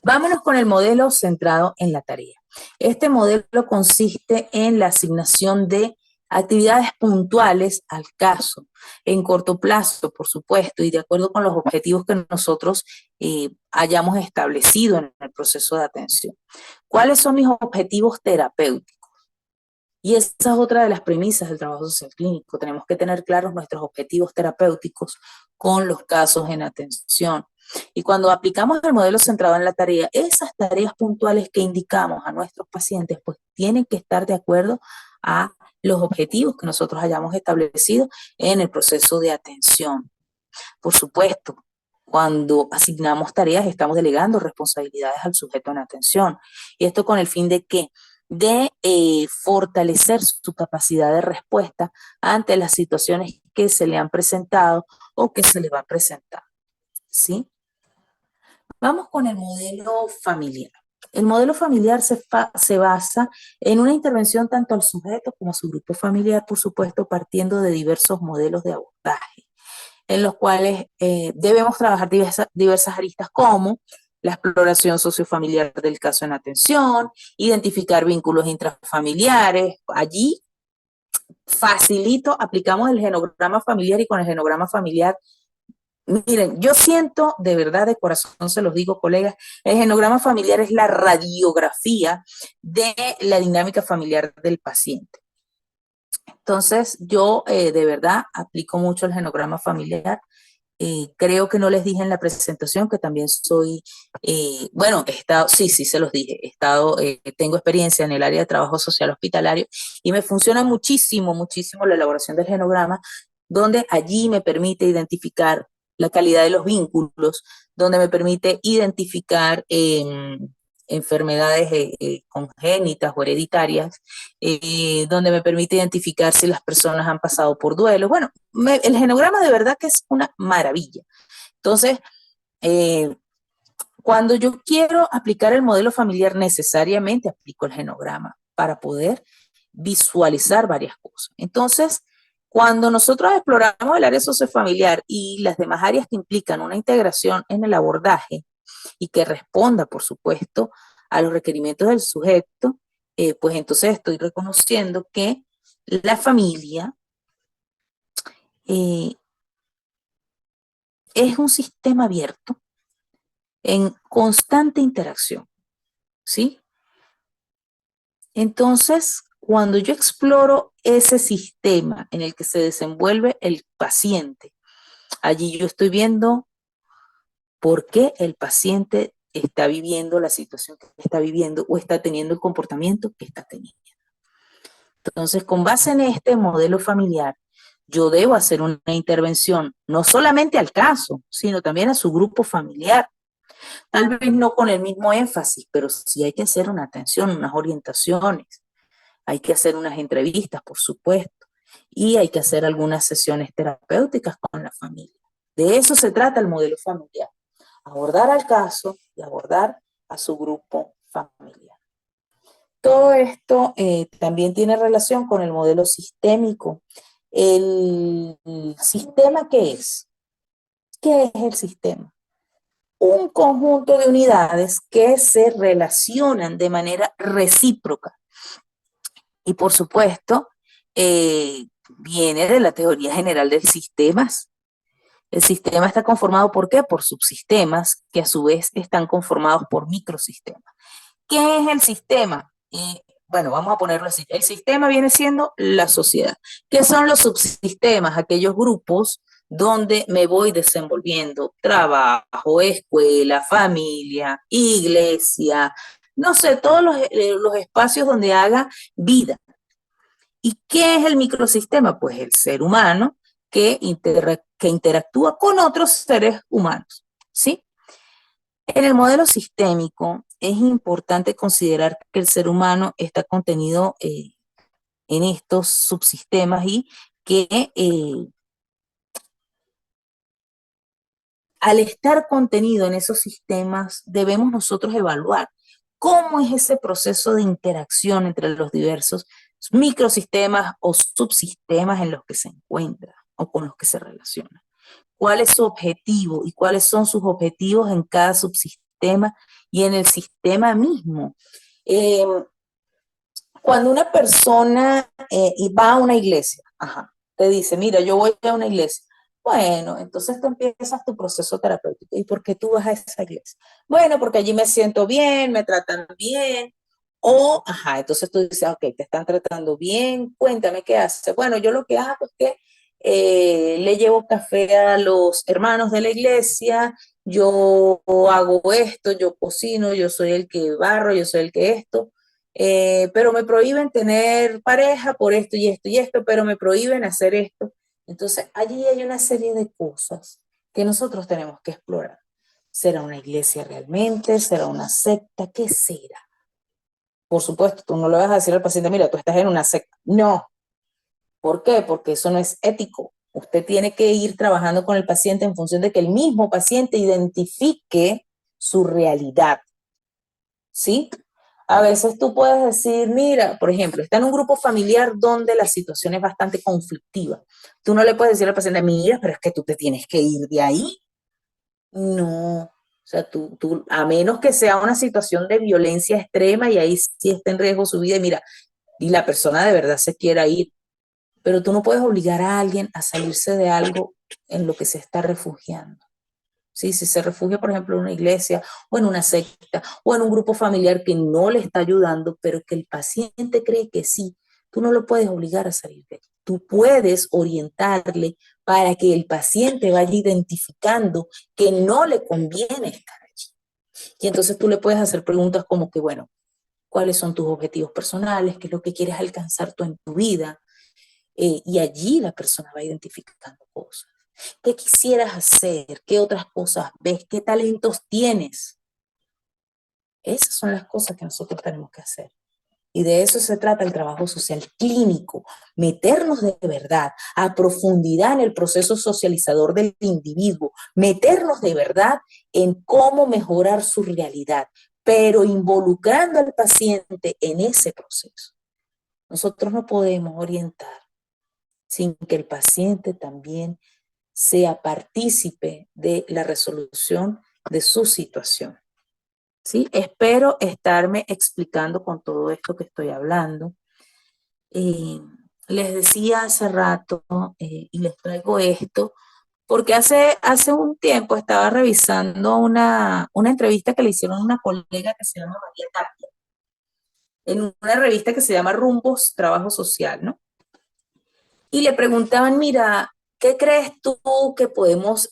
Vámonos con el modelo centrado en la tarea. Este modelo consiste en la asignación de actividades puntuales al caso, en corto plazo, por supuesto, y de acuerdo con los objetivos que nosotros hayamos establecido en el proceso de atención. ¿Cuáles son mis objetivos terapéuticos? Y esa es otra de las premisas del trabajo social clínico. Tenemos que tener claros nuestros objetivos terapéuticos con los casos en atención. Y cuando aplicamos el modelo centrado en la tarea, esas tareas puntuales que indicamos a nuestros pacientes, pues tienen que estar de acuerdo a los objetivos que nosotros hayamos establecido en el proceso de atención. Por supuesto, cuando asignamos tareas, estamos delegando responsabilidades al sujeto en atención. Y esto con el fin de que de fortalecer su capacidad de respuesta ante las situaciones que se le han presentado o que se le va a presentar, ¿sí? Vamos con el modelo familiar. El modelo familiar se basa en una intervención tanto al sujeto como a su grupo familiar, por supuesto, partiendo de diversos modelos de abordaje, en los cuales debemos trabajar diversas aristas como la exploración sociofamiliar del caso en atención, identificar vínculos intrafamiliares. Allí facilito, aplicamos el genograma familiar y con el genograma familiar, miren, yo siento, de verdad, de corazón se los digo, colegas, el genograma familiar es la radiografía de la dinámica familiar del paciente. Entonces, yo de verdad aplico mucho el genograma familiar. Creo que no les dije en la presentación que también soy, bueno, he estado, sí, se los dije, tengo experiencia en el área de trabajo social hospitalario y me funciona muchísimo, muchísimo la elaboración del genograma, donde allí me permite identificar la calidad de los vínculos, donde me permite identificar enfermedades congénitas o hereditarias, donde me permite identificar si las personas han pasado por duelo. Bueno, el genograma de verdad que es una maravilla. Entonces, cuando yo quiero aplicar el modelo familiar, necesariamente aplico el genograma para poder visualizar varias cosas. Entonces, cuando nosotros exploramos el área sociofamiliar y las demás áreas que implican una integración en el abordaje y que responda, por supuesto, a los requerimientos del sujeto, pues entonces estoy reconociendo que la familia es un sistema abierto en constante interacción, ¿sí? Entonces, cuando yo exploro ese sistema en el que se desenvuelve el paciente, allí yo estoy viendo por qué el paciente está viviendo la situación que está viviendo o está teniendo el comportamiento que está teniendo. Entonces, con base en este modelo familiar, yo debo hacer una intervención no solamente al caso, sino también a su grupo familiar. Tal vez no con el mismo énfasis, pero sí hay que hacer una atención, unas orientaciones, hay que hacer unas entrevistas, por supuesto, y hay que hacer algunas sesiones terapéuticas con la familia. De eso se trata el modelo familiar, abordar al caso y abordar a su grupo familiar. Todo esto también tiene relación con el modelo sistémico. ¿El sistema qué es? ¿Qué es el sistema? Un conjunto de unidades que se relacionan de manera recíproca. Y por supuesto, viene de la teoría general de sistemas. El sistema está conformado ¿por qué? Por subsistemas que a su vez están conformados por microsistemas. ¿Qué es el sistema? Bueno, vamos a ponerlo así. El sistema viene siendo la sociedad. ¿Qué son los subsistemas? Aquellos grupos donde me voy desenvolviendo. Trabajo, escuela, familia, iglesia, no sé, todos los espacios donde haga vida. ¿Y qué es el microsistema? Pues el ser humano que interactúa con otros seres humanos, ¿sí? En el modelo sistémico es importante considerar que el ser humano está contenido en estos subsistemas y que al estar contenido en esos sistemas debemos nosotros evaluar cómo es ese proceso de interacción entre los diversos microsistemas o subsistemas en los que se encuentra o con los que se relaciona. ¿Cuál es su objetivo y cuáles son sus objetivos en cada subsistema y en el sistema mismo? Eh, Cuando una persona va a una iglesia, te dice, mira, yo voy a una iglesia. Bueno, entonces tú empiezas tu proceso terapéutico. ¿Y por qué tú vas a esa iglesia? Bueno, porque allí me siento bien, me tratan bien. O, entonces tú dices, ok, te están tratando bien, cuéntame qué haces. Bueno, yo lo que hago es que le llevo café a los hermanos de la iglesia, yo hago esto, yo cocino, yo soy el que barro, yo soy el que esto. Pero me prohíben tener pareja por esto y esto y esto, pero me prohíben hacer esto. Entonces, allí hay una serie de cosas que nosotros tenemos que explorar. ¿Será una iglesia realmente? ¿Será una secta? ¿Qué será? Por supuesto, tú no le vas a decir al paciente, mira, tú estás en una secta. No. ¿Por qué? Porque eso no es ético. Usted tiene que ir trabajando con el paciente en función de que el mismo paciente identifique su realidad. ¿Sí? A veces tú puedes decir, mira, por ejemplo, está en un grupo familiar donde la situación es bastante conflictiva. Tú no le puedes decir al paciente, mira, pero es que tú te tienes que ir de ahí. No, o sea, a menos que sea una situación de violencia extrema y ahí sí está en riesgo su vida, y mira, y la persona de verdad se quiera ir, pero tú no puedes obligar a alguien a salirse de algo en lo que se está refugiando. ¿Sí? Si se refugia, por ejemplo, en una iglesia o en una secta o en un grupo familiar que no le está ayudando, pero que el paciente cree que sí, tú no lo puedes obligar a salir de ahí. Tú puedes orientarle para que el paciente vaya identificando que no le conviene estar allí. Y entonces tú le puedes hacer preguntas como que, bueno, ¿cuáles son tus objetivos personales? ¿Qué es lo que quieres alcanzar tú en tu vida? Y allí la persona va identificando cosas. ¿Qué quisieras hacer? ¿Qué otras cosas ves? ¿Qué talentos tienes? Esas son las cosas que nosotros tenemos que hacer. Y de eso se trata el trabajo social clínico, meternos de verdad a profundidad en el proceso socializador del individuo, meternos de verdad en cómo mejorar su realidad, pero involucrando al paciente en ese proceso. Nosotros no podemos orientar sin que el paciente también sea partícipe de la resolución de su situación. ¿Sí? Espero estarme explicando con todo esto que estoy hablando. Les decía hace rato, y les traigo esto, porque hace un tiempo estaba revisando una entrevista que le hicieron a una colega que se llama María Tapia, en una revista que se llama Rumbos Trabajo Social, ¿no? Y le preguntaban, mira, ¿qué crees tú que podemos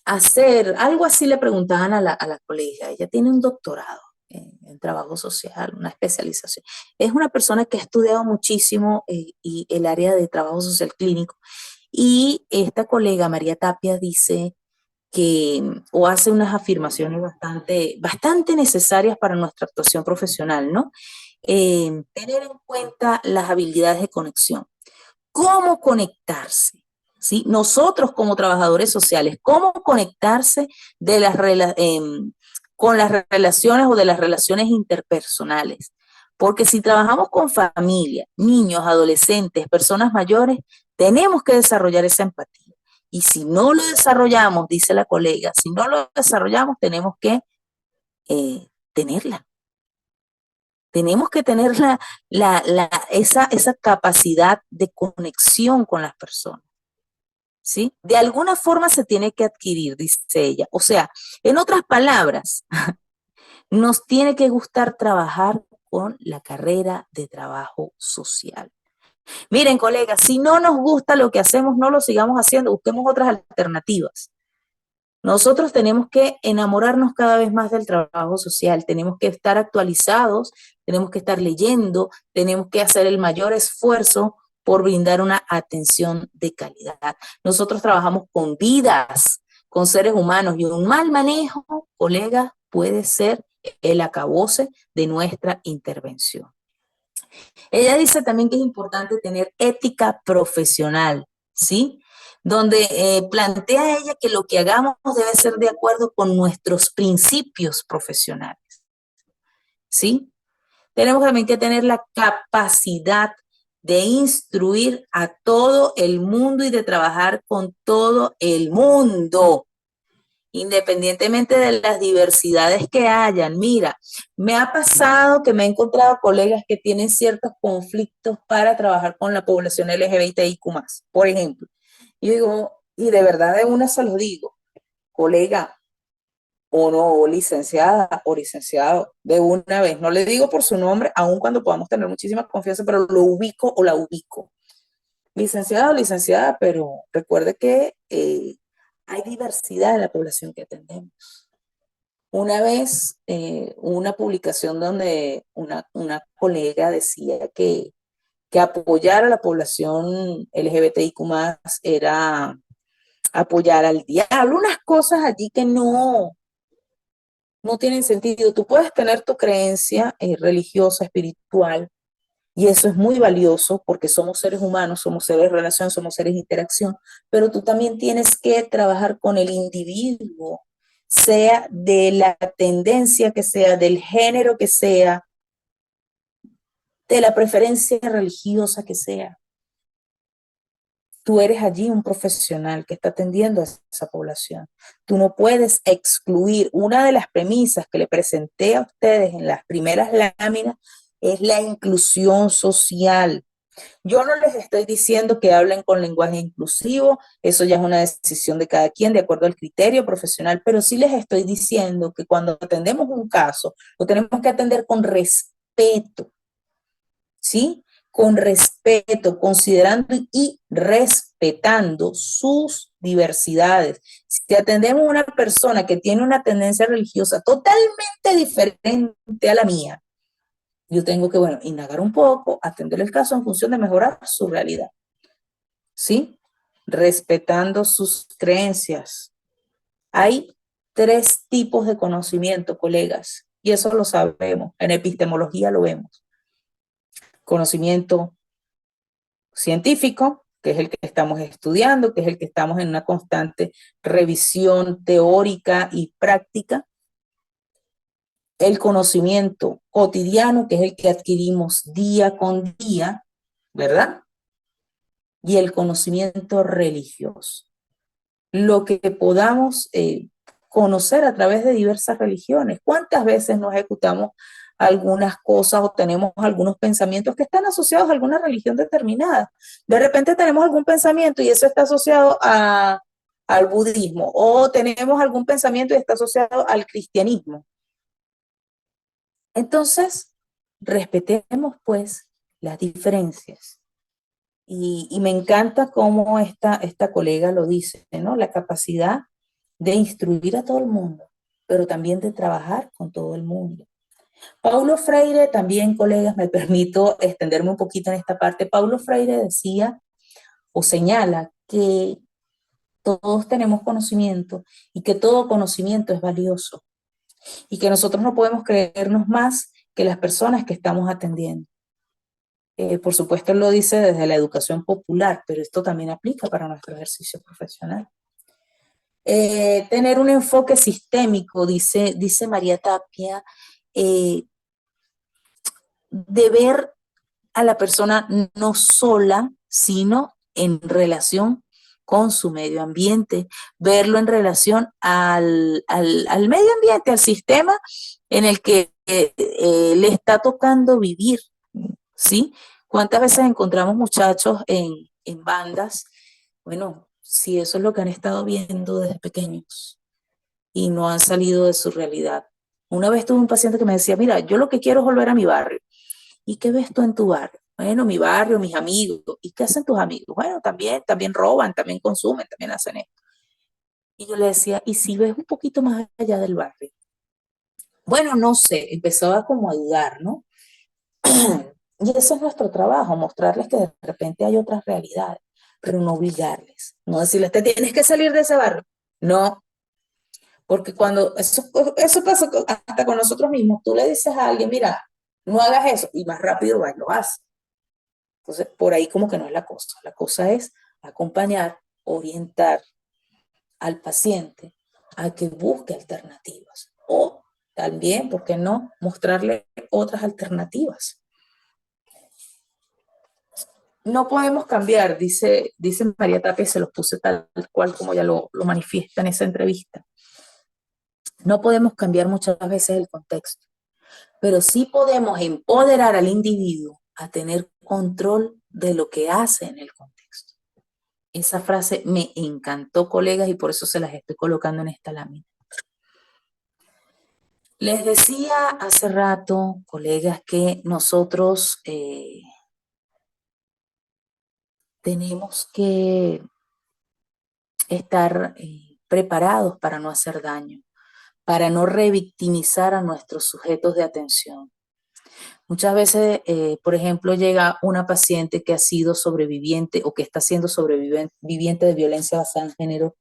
hacer? Algo así le preguntaban a la colega. Ella tiene un doctorado. en trabajo social, una especialización. Es una persona que ha estudiado muchísimo y el área de trabajo social clínico. Y esta colega, María Tapia, dice que, o hace unas afirmaciones bastante necesarias para nuestra actuación profesional, ¿no? Tener en cuenta las habilidades de conexión. ¿Cómo conectarse? ¿Sí? Nosotros como trabajadores sociales, ¿cómo conectarse de con las relaciones o de las relaciones interpersonales? Porque si trabajamos con familia, niños, adolescentes, personas mayores, tenemos que desarrollar esa empatía. Y si no lo desarrollamos, dice la colega, si no lo desarrollamos, tenemos que tenerla. Tenemos que tener esa capacidad de conexión con las personas, ¿sí? De alguna forma se tiene que adquirir, dice ella. O sea, en otras palabras, nos tiene que gustar trabajar con la carrera de trabajo social. Miren, colegas, si no nos gusta lo que hacemos, no lo sigamos haciendo, busquemos otras alternativas. Nosotros tenemos que enamorarnos cada vez más del trabajo social, tenemos que estar actualizados, tenemos que estar leyendo, tenemos que hacer el mayor esfuerzo por brindar una atención de calidad. Nosotros trabajamos con vidas, con seres humanos y un mal manejo, colegas, puede ser el acabose de nuestra intervención. Ella dice también que es importante tener ética profesional, ¿sí? Donde plantea ella que lo que hagamos debe ser de acuerdo con nuestros principios profesionales, ¿sí? Tenemos también que tener la capacidad de instruir a todo el mundo y de trabajar con todo el mundo, independientemente de las diversidades que hayan. Mira, me ha pasado que me he encontrado colegas que tienen ciertos conflictos para trabajar con la población LGBTIQ+, por ejemplo. Y digo, y de verdad de una se lo digo, colega, o no, o licenciada o licenciado, de una vez. No le digo por su nombre, aun cuando podamos tener muchísima confianza, pero lo ubico o la ubico. Licenciado o licenciada, pero recuerde que hay diversidad en la población que atendemos. Una vez, una publicación donde una colega decía que apoyar a la población LGBTIQ+ era apoyar al diablo, unas cosas allí que no tienen sentido. Tú puedes tener tu creencia religiosa, espiritual, y eso es muy valioso porque somos seres humanos, somos seres de relación, somos seres de interacción, pero tú también tienes que trabajar con el individuo, sea de la tendencia que sea, del género que sea, de la preferencia religiosa que sea. Tú eres allí un profesional que está atendiendo a esa población. Tú no puedes excluir. Una de las premisas que le presenté a ustedes en las primeras láminas es la inclusión social. Yo no les estoy diciendo que hablen con lenguaje inclusivo, eso ya es una decisión de cada quien de acuerdo al criterio profesional, pero sí les estoy diciendo que cuando atendemos un caso, lo tenemos que atender con respeto, ¿sí? Con respeto, considerando y respetando sus diversidades. Si atendemos a una persona que tiene una tendencia religiosa totalmente diferente a la mía, yo tengo que, bueno, indagar un poco, atender el caso en función de mejorar su realidad, ¿sí? Respetando sus creencias. Hay tres tipos de conocimiento, colegas, y eso lo sabemos, en epistemología lo vemos. Conocimiento científico, que es el que estamos estudiando, que es el que estamos en una constante revisión teórica y práctica. El conocimiento cotidiano, que es el que adquirimos día con día, ¿verdad? Y el conocimiento religioso. Lo que podamos conocer a través de diversas religiones. ¿Cuántas veces nos ejecutamos algunas cosas o tenemos algunos pensamientos que están asociados a alguna religión determinada? De repente tenemos algún pensamiento y eso está asociado al budismo, o tenemos algún pensamiento y está asociado al cristianismo. Entonces, respetemos pues las diferencias. Y me encanta cómo esta colega lo dice, ¿no? La capacidad de instruir a todo el mundo, pero también de trabajar con todo el mundo. Paulo Freire, también colegas, me permito extenderme un poquito en esta parte. Paulo Freire decía o señala que todos tenemos conocimiento y que todo conocimiento es valioso y que nosotros no podemos creernos más que las personas que estamos atendiendo. Por supuesto, él lo dice desde la educación popular, pero esto también aplica para nuestro ejercicio profesional. Tener un enfoque sistémico, dice María Tapia, de ver a la persona no sola, sino en relación con su medio ambiente, verlo en relación al medio ambiente, al sistema en el que le está tocando vivir, ¿sí? ¿Cuántas veces encontramos muchachos en bandas? Bueno, si eso es lo que han estado viendo desde pequeños y no han salido de su realidad. Una vez tuve un paciente que me decía, mira, yo lo que quiero es volver a mi barrio. ¿Y qué ves tú en tu barrio? Bueno, mi barrio, mis amigos. ¿Y qué hacen tus amigos? Bueno, también roban, también consumen, también hacen esto. Y yo le decía, ¿y si ves un poquito más allá del barrio? Bueno, no sé, empezaba como a dudar, ¿no? Y ese es nuestro trabajo, mostrarles que de repente hay otras realidades, pero no obligarles, no decirles, te tienes que salir de ese barrio. No, porque cuando eso pasa hasta con nosotros mismos, tú le dices a alguien, mira, no hagas eso, y más rápido va y lo hace. Entonces, por ahí como que no es la cosa es acompañar, orientar al paciente a que busque alternativas o también, ¿por qué no?, mostrarle otras alternativas. No podemos cambiar, dice María Tapia, se los puse tal cual como ya lo manifiesta en esa entrevista. No podemos cambiar muchas veces el contexto, pero sí podemos empoderar al individuo a tener control de lo que hace en el contexto. Esa frase me encantó, colegas, y por eso se las estoy colocando en esta lámina. Les decía hace rato, colegas, que nosotros tenemos que estar preparados para no hacer daño, para no revictimizar a nuestros sujetos de atención. Muchas veces, por ejemplo, llega una paciente que ha sido sobreviviente o que está siendo sobreviviente de violencia basada en género,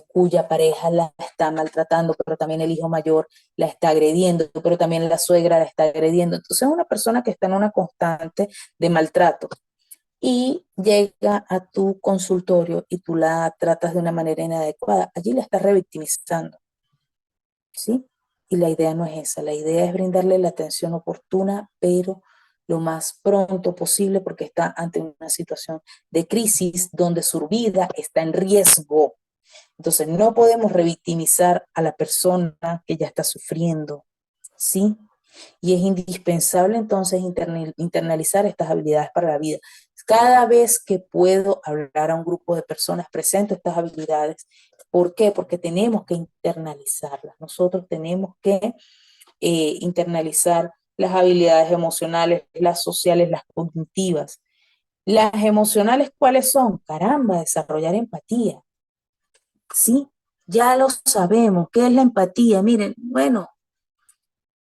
cuya pareja la está maltratando, pero también el hijo mayor la está agrediendo, pero también la suegra la está agrediendo. Entonces es una persona que está en una constante de maltrato y llega a tu consultorio y tú la tratas de una manera inadecuada. Allí la estás revictimizando, ¿sí? Y la idea no es esa, la idea es brindarle la atención oportuna, pero lo más pronto posible porque está ante una situación de crisis donde su vida está en riesgo. Entonces no podemos revictimizar a la persona que ya está sufriendo, ¿sí? Y es indispensable entonces internalizar estas habilidades para la vida. Cada vez que puedo hablar a un grupo de personas, presento estas habilidades. ¿Por qué? Porque tenemos que internalizarlas. Nosotros tenemos que internalizar las habilidades emocionales, las sociales, las cognitivas. Las emocionales, ¿cuáles son? Caramba, desarrollar empatía. Sí, ya lo sabemos. ¿Qué es la empatía? Miren, bueno,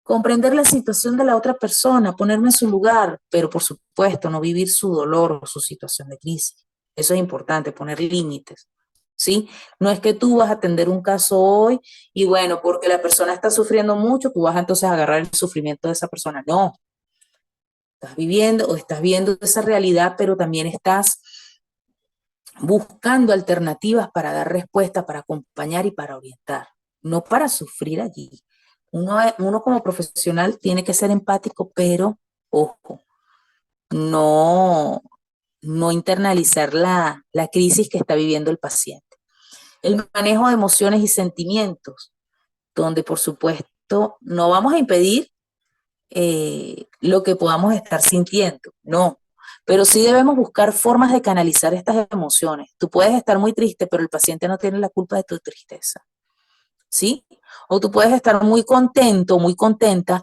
comprender la situación de la otra persona, ponerme en su lugar, pero por supuesto no vivir su dolor o su situación de crisis. Eso es importante, poner límites, ¿sí? No es que tú vas a atender un caso hoy y bueno, porque la persona está sufriendo mucho, tú vas a entonces a agarrar el sufrimiento de esa persona. No, estás viviendo o estás viendo esa realidad, pero también estás buscando alternativas para dar respuesta, para acompañar y para orientar, no para sufrir allí. Uno como profesional tiene que ser empático, pero, ojo, no, no internalizar la crisis que está viviendo el paciente. El manejo de emociones y sentimientos, donde por supuesto no vamos a impedir lo que podamos estar sintiendo, no, pero sí debemos buscar formas de canalizar estas emociones. Tú puedes estar muy triste, pero el paciente no tiene la culpa de tu tristeza, ¿sí? O tú puedes estar muy contento, muy contenta,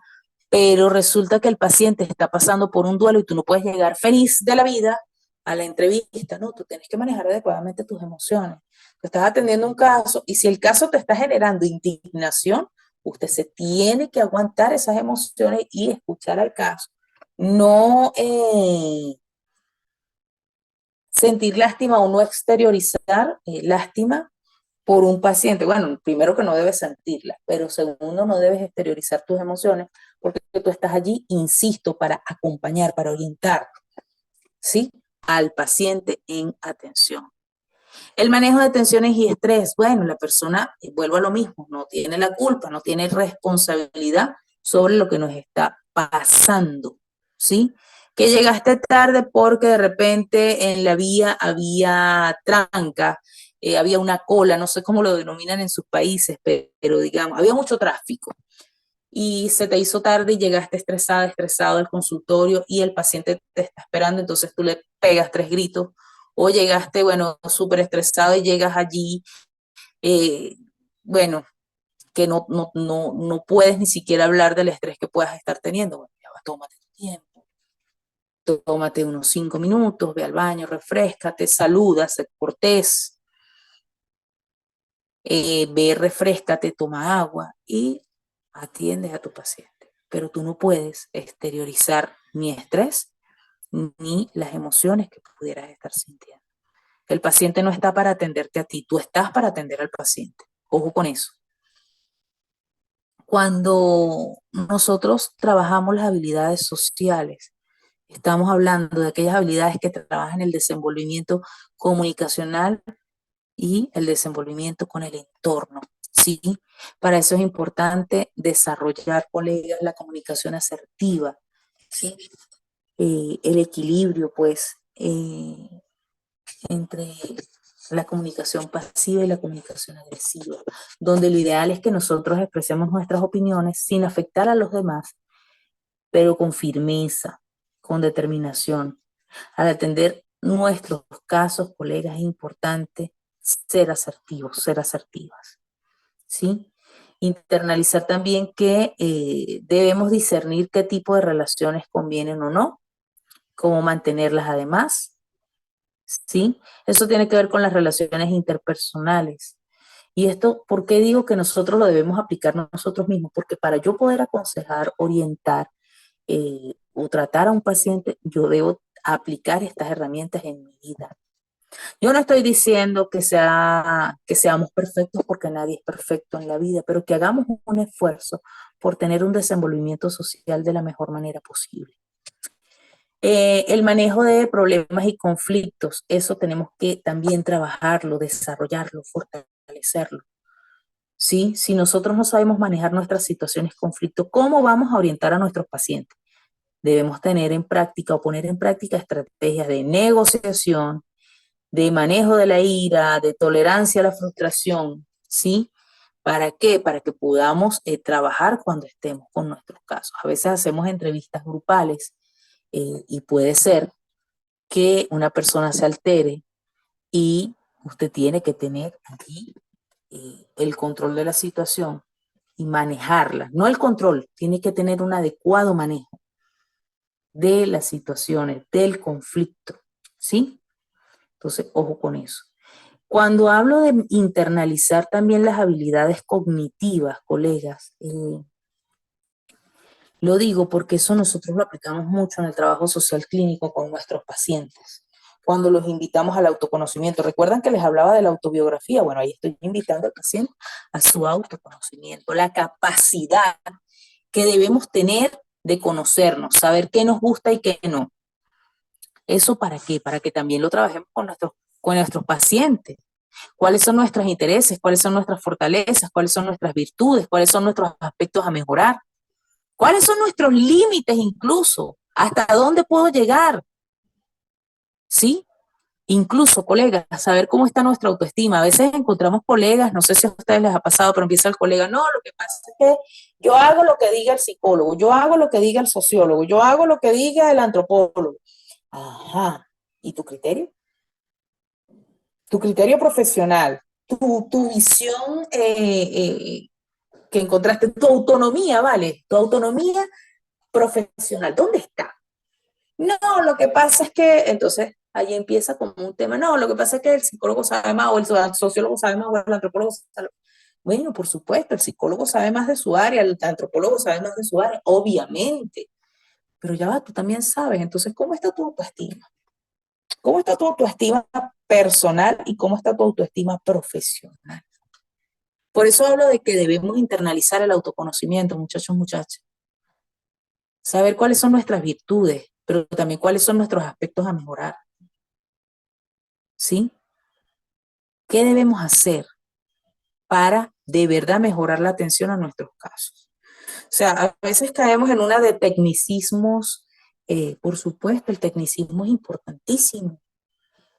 pero resulta que el paciente está pasando por un duelo y tú no puedes llegar feliz de la vida a la entrevista, ¿no? Tú tienes que manejar adecuadamente tus emociones. Tú estás atendiendo un caso y si el caso te está generando indignación, Usted se tiene que aguantar esas emociones y escuchar al caso. No sentir lástima o no exteriorizar lástima por un paciente. Bueno, primero que no debes sentirla, pero segundo no debes exteriorizar tus emociones porque tú estás allí, insisto, para acompañar, para orientar, ¿sí? Al paciente en atención. El manejo de tensiones y estrés, bueno, la persona, vuelvo a lo mismo, no tiene la culpa, no tiene responsabilidad sobre lo que nos está pasando, ¿sí? Que llegaste tarde porque de repente en la vía había tranca, había una cola, no sé cómo lo denominan en sus países, pero digamos, había mucho tráfico y se te hizo tarde y llegaste estresada, estresado al consultorio y el paciente te está esperando, entonces tú le pegas 3 gritos, o llegaste, bueno, súper estresado y llegas allí, eh, bueno, que no puedes ni siquiera hablar del estrés que puedas estar teniendo. Bueno, ya va, tómate tu tiempo, tómate unos 5 minutos, ve al baño, refréscate, saluda, sé cortés, ve, refréscate, toma agua y atiendes a tu paciente. Pero tú no puedes exteriorizar ni estrés ni las emociones que pudieras estar sintiendo. El paciente no está para atenderte a ti, tú estás para atender al paciente. Ojo con eso. Cuando nosotros trabajamos las habilidades sociales, estamos hablando de aquellas habilidades que trabajan el desenvolvimiento comunicacional y el desenvolvimiento con el entorno, ¿sí? Para eso es importante desarrollar, colegas, la comunicación asertiva, ¿sí? El equilibrio, pues, entre la comunicación pasiva y la comunicación agresiva, donde lo ideal es que nosotros expresemos nuestras opiniones sin afectar a los demás, pero con firmeza, con determinación. Al atender nuestros casos, colegas, es importante ser asertivos, ser asertivas, ¿sí? Internalizar también que debemos discernir qué tipo de relaciones convienen o no, cómo mantenerlas además, ¿sí? Eso tiene que ver con las relaciones interpersonales. Y esto, ¿por qué digo que nosotros lo debemos aplicar nosotros mismos? Porque para yo poder aconsejar, orientar o tratar a un paciente, yo debo aplicar estas herramientas en mi vida. Yo no estoy diciendo que seamos perfectos porque nadie es perfecto en la vida, pero que hagamos un esfuerzo por tener un desenvolvimiento social de la mejor manera posible. El manejo de problemas y conflictos, eso tenemos que también trabajarlo, desarrollarlo, fortalecerlo. ¿Sí? Si nosotros no sabemos manejar nuestras situaciones de conflicto, ¿cómo vamos a orientar a nuestros pacientes? Debemos tener en práctica o poner en práctica estrategias de negociación, de manejo de la ira, de tolerancia a la frustración, ¿sí? ¿Para qué? Para que podamos trabajar cuando estemos con nuestros casos. A veces hacemos entrevistas grupales y puede ser que una persona se altere y usted tiene que tener aquí el control de la situación y manejarla. No el control, tiene que tener un adecuado manejo de las situaciones, del conflicto, ¿sí? Entonces, ojo con eso. Cuando hablo de internalizar también las habilidades cognitivas, colegas, lo digo porque eso nosotros lo aplicamos mucho en el trabajo social clínico con nuestros pacientes. Cuando los invitamos al autoconocimiento, ¿recuerdan que les hablaba de la autobiografía? Bueno, ahí estoy invitando al paciente a su autoconocimiento, la capacidad que debemos tener de conocernos, saber qué nos gusta y qué no. ¿Eso para qué? Para que también lo trabajemos con nuestros pacientes. ¿Cuáles son nuestros intereses? ¿Cuáles son nuestras fortalezas? ¿Cuáles son nuestras virtudes? ¿Cuáles son nuestros aspectos a mejorar? ¿Cuáles son nuestros límites incluso? ¿Hasta dónde puedo llegar? ¿Sí? Incluso, colegas, saber cómo está nuestra autoestima. A veces encontramos colegas, no sé si a ustedes les ha pasado, pero empieza el colega, no, lo que pasa es que yo hago lo que diga el psicólogo, yo hago lo que diga el sociólogo, yo hago lo que diga el antropólogo. Ajá. ¿Y tu criterio? Tu criterio profesional, tu visión que encontraste, tu autonomía, ¿vale? Tu autonomía profesional, ¿dónde está? No, lo que pasa es que, entonces, ahí empieza como un tema, no, lo que pasa es que el psicólogo sabe más, o el sociólogo sabe más, o el antropólogo sabe más. Bueno, por supuesto, el psicólogo sabe más de su área, el antropólogo sabe más de su área, obviamente, pero ya va, tú también sabes. Entonces, ¿cómo está tu autoestima? ¿Cómo está tu autoestima personal y cómo está tu autoestima profesional? Por eso hablo de que debemos internalizar el autoconocimiento, muchachos, muchachas. Saber cuáles son nuestras virtudes, pero también cuáles son nuestros aspectos a mejorar. ¿Sí? ¿Qué debemos hacer para de verdad mejorar la atención a nuestros casos? O sea, a veces caemos en una de tecnicismos. Por supuesto, el tecnicismo es importantísimo,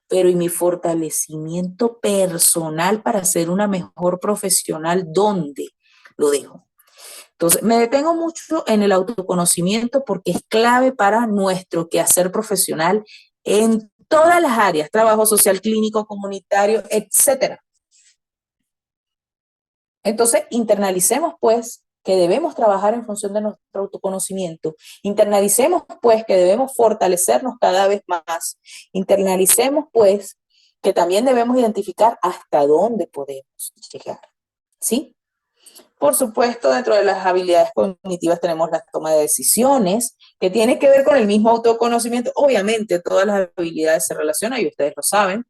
pero ¿y mi fortalecimiento personal para ser una mejor profesional? ¿Dónde lo dejo? Entonces, me detengo mucho en el autoconocimiento porque es clave para nuestro quehacer profesional en todas las áreas, trabajo social, clínico, comunitario, etcétera. Entonces, internalicemos pues que debemos trabajar en función de nuestro autoconocimiento, internalicemos pues que debemos fortalecernos cada vez más, internalicemos pues que también debemos identificar hasta dónde podemos llegar, ¿sí? Por supuesto, dentro de las habilidades cognitivas tenemos la toma de decisiones, que tiene que ver con el mismo autoconocimiento. Obviamente, todas las habilidades se relacionan y ustedes lo saben.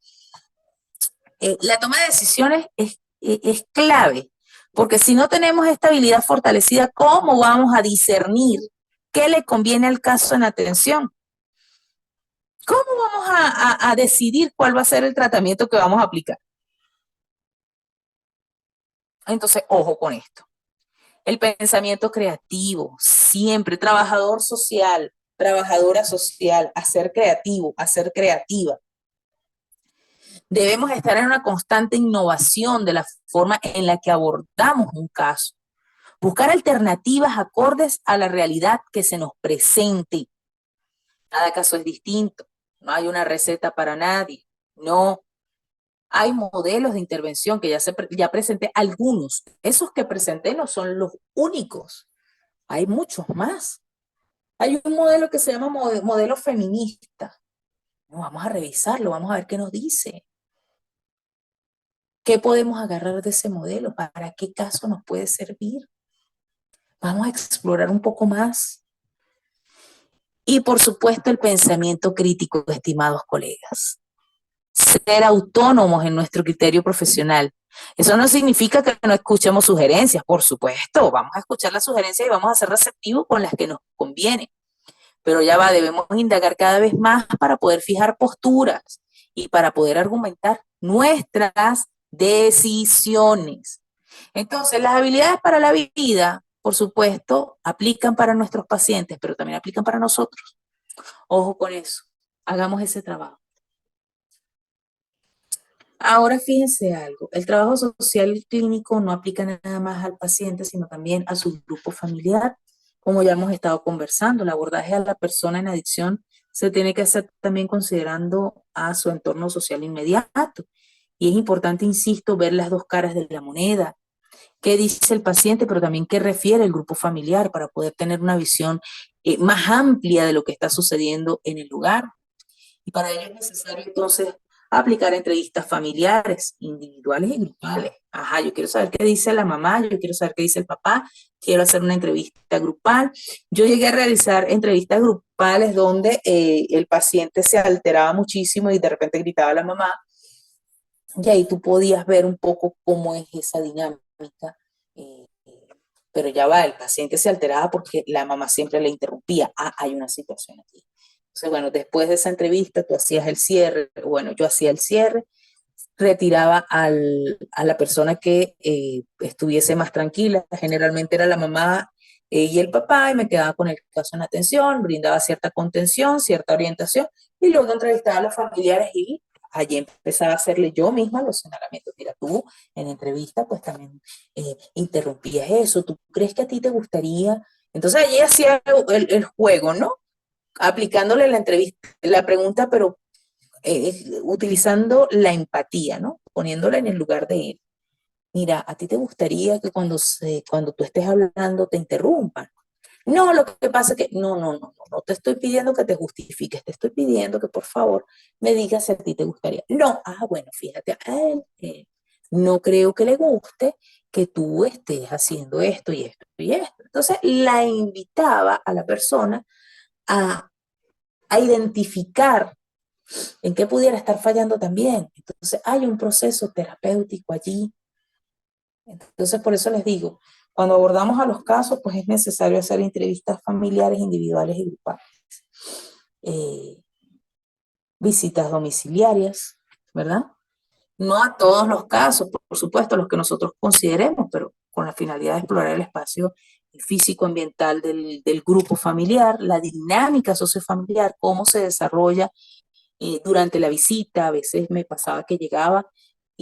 La toma de decisiones es clave, porque si no tenemos esta habilidad fortalecida, ¿cómo vamos a discernir qué le conviene al caso en atención? ¿Cómo vamos a decidir cuál va a ser el tratamiento que vamos a aplicar? Entonces, ojo con esto. El pensamiento creativo, siempre, trabajador social, trabajadora social, a ser creativo, a ser creativa. Debemos estar en una constante innovación de la forma en la que abordamos un caso. Buscar alternativas acordes a la realidad que se nos presente. Cada caso es distinto, no hay una receta para nadie, no. Hay modelos de intervención que ya presenté algunos. Esos que presenté no son los únicos, hay muchos más. Hay un modelo que se llama modelo feminista. No, vamos a revisarlo, vamos a ver qué nos dice. ¿Qué podemos agarrar de ese modelo? ¿Para qué caso nos puede servir? Vamos a explorar un poco más. Y por supuesto el pensamiento crítico, estimados colegas. Ser autónomos en nuestro criterio profesional. Eso no significa que no escuchemos sugerencias, por supuesto, vamos a escuchar las sugerencias y vamos a ser receptivos con las que nos conviene. Pero ya va, debemos indagar cada vez más para poder fijar posturas y para poder argumentar nuestras decisiones. Entonces, las habilidades para la vida, por supuesto, aplican para nuestros pacientes, pero también aplican para nosotros. Ojo con eso, hagamos ese trabajo. Ahora fíjense algo, el trabajo social clínico no aplica nada más al paciente, sino también a su grupo familiar. Como ya hemos estado conversando, el abordaje a la persona en adicción se tiene que hacer también considerando a su entorno social inmediato. Y es importante, insisto, ver las dos caras de la moneda. Qué dice el paciente, pero también qué refiere el grupo familiar para poder tener una visión más amplia de lo que está sucediendo en el lugar. Y para ello es necesario entonces aplicar entrevistas familiares, individuales y grupales. Ajá, yo quiero saber qué dice la mamá, yo quiero saber qué dice el papá, quiero hacer una entrevista grupal. Yo llegué a realizar entrevistas grupales donde el paciente se alteraba muchísimo y de repente gritaba a la mamá, y ahí tú podías ver un poco cómo es esa dinámica. eh, pero ya va, el paciente se alteraba porque la mamá siempre le interrumpía. Ah, hay una situación aquí. Entonces, bueno, después de esa entrevista tú hacías el cierre, bueno, yo hacía el cierre, retiraba a la persona que estuviese más tranquila, generalmente era la mamá y el papá, y me quedaba con el caso en atención, brindaba cierta contención, cierta orientación, y luego entrevistaba a los familiares y allí empezaba a hacerle yo misma los señalamientos. Mira, tú en entrevista pues también interrumpías eso, ¿tú crees que a ti te gustaría? Entonces allí hacía el juego, ¿no? Aplicándole la entrevista, la pregunta, pero utilizando la empatía, ¿no? Poniéndola en el lugar de él. Mira, ¿a ti te gustaría que cuando tú estés hablando te interrumpan? No, lo que pasa es que no te estoy pidiendo que te justifiques, te estoy pidiendo que por favor me digas si a ti te gustaría. No, bueno, fíjate, a él no creo que le guste que tú estés haciendo esto y esto y esto. Entonces la invitaba a la persona a, a identificar en qué pudiera estar fallando también. Entonces hay un proceso terapéutico allí. Entonces por eso les digo, cuando abordamos a los casos, pues es necesario hacer entrevistas familiares, individuales y grupales. Eh, Visitas domiciliarias, ¿verdad? No a todos los casos, por supuesto, los que nosotros consideremos, pero con la finalidad de explorar el espacio físico-ambiental del grupo familiar, la dinámica sociofamiliar, cómo se desarrolla durante la visita. A veces me pasaba que llegaba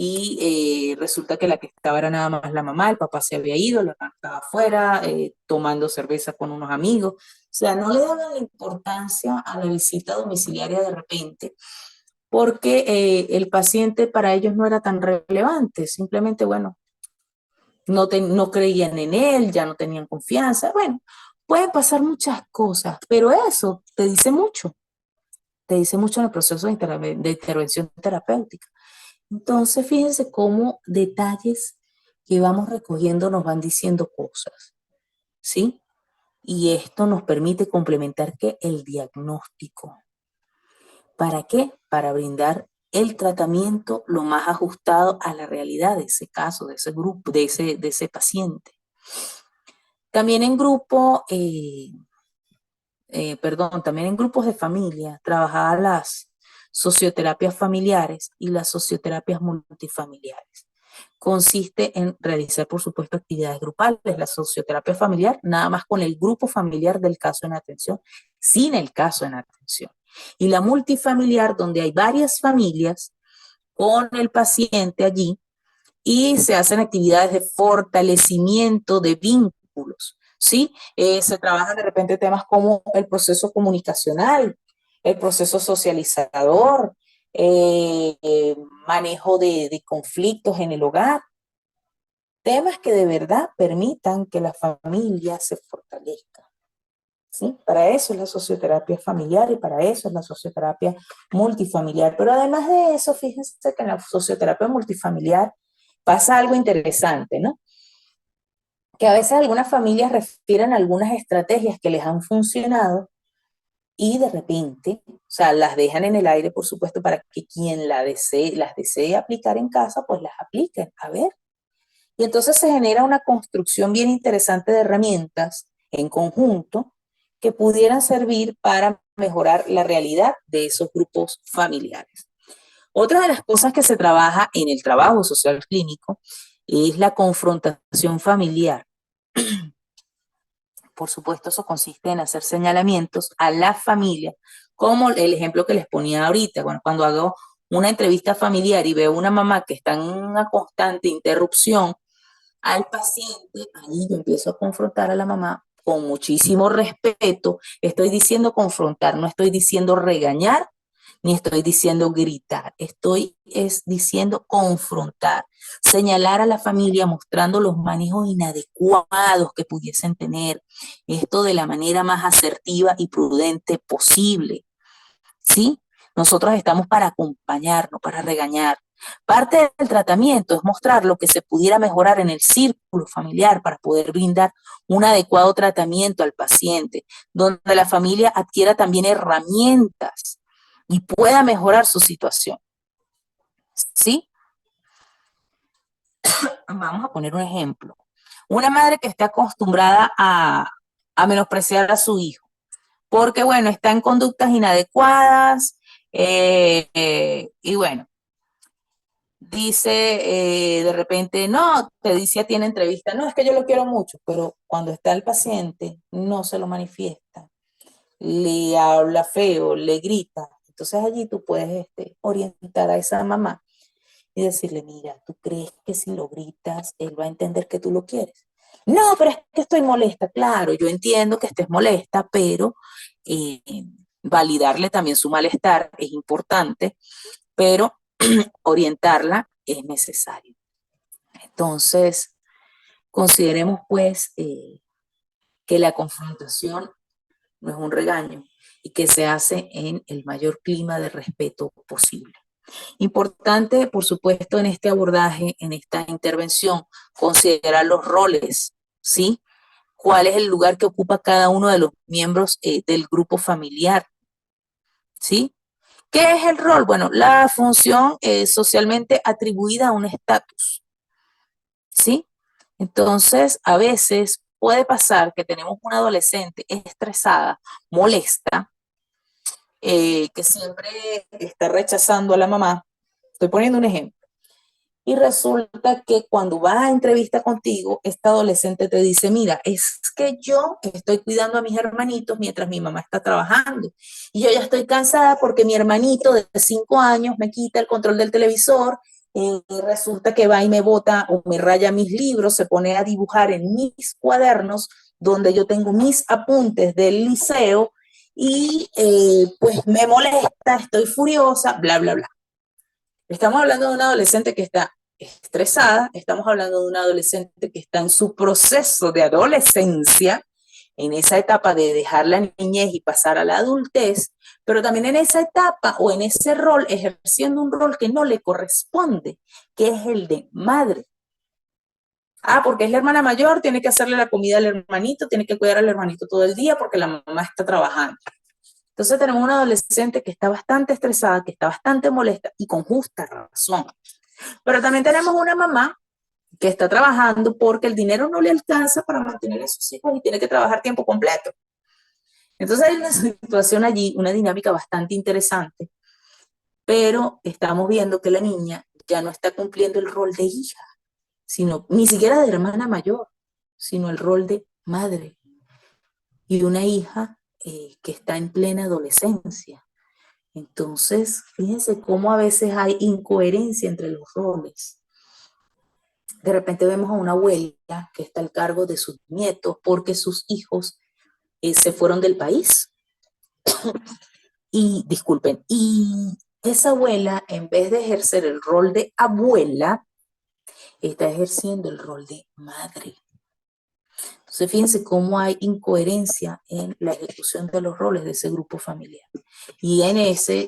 y resulta que la que estaba era nada más la mamá, el papá se había ido, la mamá estaba afuera tomando cerveza con unos amigos. O sea, no le daban la importancia a la visita domiciliaria de repente porque el paciente para ellos no era tan relevante, simplemente, bueno, no creían en él, ya no tenían confianza, bueno, pueden pasar muchas cosas, pero eso te dice mucho en el proceso de intervención terapéutica. Entonces, fíjense cómo detalles que vamos recogiendo nos van diciendo cosas, ¿sí? Y esto nos permite complementar que el diagnóstico. ¿Para qué? Para brindar el tratamiento lo más ajustado a la realidad de ese caso, de ese grupo, de ese paciente. También en también en grupos de familia, trabajar las socioterapias familiares y las socioterapias multifamiliares. Consiste en realizar, por supuesto, actividades grupales. La socioterapia familiar, nada más con el grupo familiar del caso en atención, sin el caso en atención. Y la multifamiliar, donde hay varias familias con el paciente allí y se hacen actividades de fortalecimiento de vínculos, ¿sí? Se trabajan de repente temas como el proceso comunicacional, el proceso socializador, manejo de conflictos en el hogar, temas que de verdad permitan que la familia se fortalezca. ¿Sí? Para eso es la socioterapia familiar y para eso es la socioterapia multifamiliar. Pero además de eso, fíjense que en la socioterapia multifamiliar pasa algo interesante, ¿no? Que a veces algunas familias refieren a algunas estrategias que les han funcionado y de repente, o sea, las dejan en el aire, por supuesto, para que quien las desee aplicar en casa, pues las apliquen. A ver. Y entonces se genera una construcción bien interesante de herramientas en conjunto que pudieran servir para mejorar la realidad de esos grupos familiares. Otra de las cosas que se trabaja en el trabajo social clínico es la confrontación familiar. Por supuesto, eso consiste en hacer señalamientos a la familia, como el ejemplo que les ponía ahorita. Bueno, cuando hago una entrevista familiar y veo una mamá que está en una constante interrupción al paciente, ahí yo empiezo a confrontar a la mamá con muchísimo respeto. Estoy diciendo confrontar, no estoy diciendo regañar, ni estoy diciendo gritar, diciendo confrontar, señalar a la familia mostrando los manejos inadecuados que pudiesen tener, esto de la manera más asertiva y prudente posible, ¿sí? Nosotros estamos para acompañar, no para regañar. Parte del tratamiento es mostrar lo que se pudiera mejorar en el círculo familiar para poder brindar un adecuado tratamiento al paciente, donde la familia adquiera también herramientas y pueda mejorar su situación. ¿Sí? Vamos a poner un ejemplo. Una madre que está acostumbrada a menospreciar a su hijo, porque bueno, está en conductas inadecuadas y bueno, dice de repente, no, te dice a ti en entrevista, no, es que yo lo quiero mucho, pero cuando está el paciente no se lo manifiesta, le habla feo, le grita. Entonces allí tú puedes orientar a esa mamá y decirle, mira, ¿tú crees que si lo gritas, él va a entender que tú lo quieres? No, pero es que estoy molesta. Claro, yo entiendo que estés molesta, pero eh, validarle también su malestar es importante, pero orientarla es necesario. Entonces, consideremos pues que la confrontación no es un regaño y que se hace en el mayor clima de respeto posible. Importante, por supuesto, en este abordaje, en esta intervención, considerar los roles, ¿sí? ¿Cuál es el lugar que ocupa cada uno de los miembros del grupo familiar? ¿Sí? ¿Qué es el rol? Bueno, la función socialmente atribuida a un estatus, ¿sí? Entonces, a veces puede pasar que tenemos una adolescente estresada, molesta, que siempre está rechazando a la mamá. Estoy poniendo un ejemplo. Y resulta que cuando va a entrevista contigo, esta adolescente te dice, mira, es que yo estoy cuidando a mis hermanitos mientras mi mamá está trabajando. Y yo ya estoy cansada porque mi hermanito de 5 años me quita el control del televisor y resulta que va y me bota o me raya mis libros, se pone a dibujar en mis cuadernos donde yo tengo mis apuntes del liceo y pues me molesta, estoy furiosa, bla, bla, bla. Estamos hablando de una adolescente que está estresada, estamos hablando de una adolescente que está en su proceso de adolescencia, en esa etapa de dejar la niñez y pasar a la adultez, pero también en esa etapa o en ese rol, ejerciendo un rol que no le corresponde, que es el de madre. Ah, porque es la hermana mayor, tiene que hacerle la comida al hermanito, tiene que cuidar al hermanito todo el día porque la mamá está trabajando. Entonces tenemos una adolescente que está bastante estresada, que está bastante molesta y con justa razón. Pero también tenemos una mamá que está trabajando porque el dinero no le alcanza para mantener a sus hijos y tiene que trabajar tiempo completo. Entonces hay una situación allí, una dinámica bastante interesante, pero estamos viendo que la niña ya no está cumpliendo el rol de hija, sino ni siquiera de hermana mayor, sino el rol de madre y una hija que está en plena adolescencia. Entonces, fíjense cómo a veces hay incoherencia entre los roles. De repente vemos a una abuela que está al cargo de sus nietos porque sus hijos se fueron del país. Y disculpen, y esa abuela, en vez de ejercer el rol de abuela, está ejerciendo el rol de madre. Entonces, fíjense cómo hay incoherencia en la ejecución de los roles de ese grupo familiar. Y en esa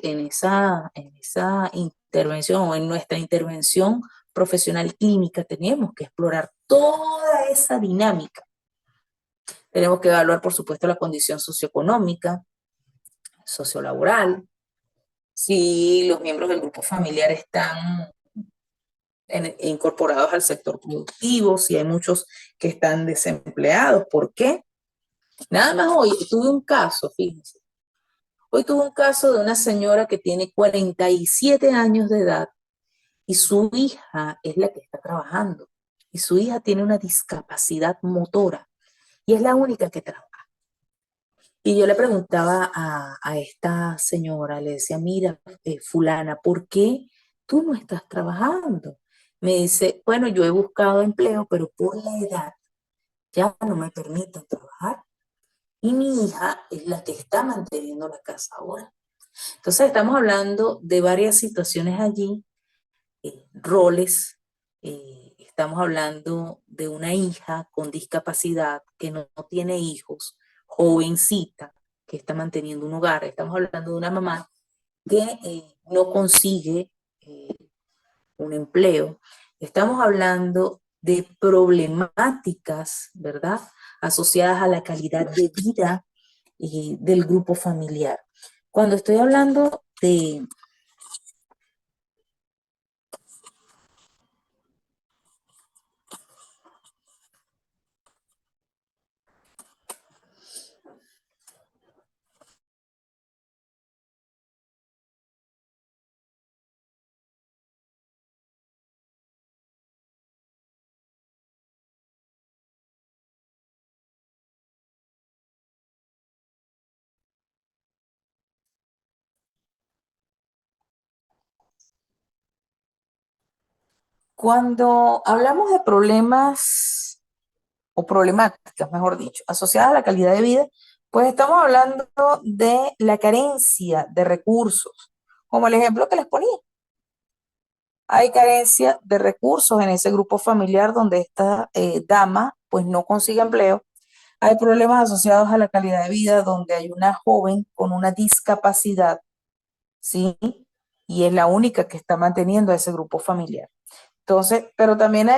intervención o en nuestra intervención profesional clínica tenemos que explorar toda esa dinámica. Tenemos que evaluar, por supuesto, la condición socioeconómica, sociolaboral, si los miembros del grupo familiar están incorporados al sector productivo, si hay muchos que están desempleados. ¿Por qué? Nada más hoy tuve un caso, fíjense. Hoy tuve un caso de una señora que tiene 47 años de edad y su hija es la que está trabajando. Y su hija tiene una discapacidad motora y es la única que trabaja. Y yo le preguntaba a esta señora, le decía, mira, fulana, ¿por qué tú no estás trabajando? Me dice, bueno, yo he buscado empleo, pero por la edad ya no me permiten trabajar. Y mi hija es la que está manteniendo la casa ahora. Entonces estamos hablando de varias situaciones allí, roles. Estamos hablando de una hija con discapacidad que no tiene hijos, jovencita, que está manteniendo un hogar. Estamos hablando de una mamá que no consigue eh, un empleo. Estamos hablando de problemáticas, ¿verdad? Asociadas a la calidad de vida del grupo familiar. Cuando estoy hablando de cuando hablamos de problemas o problemáticas, mejor dicho, asociadas a la calidad de vida, pues estamos hablando de la carencia de recursos, como el ejemplo que les ponía. Hay carencia de recursos en ese grupo familiar donde esta dama pues no consigue empleo. Hay problemas asociados a la calidad de vida donde hay una joven con una discapacidad, ¿sí? y es la única que está manteniendo a ese grupo familiar. Entonces, pero también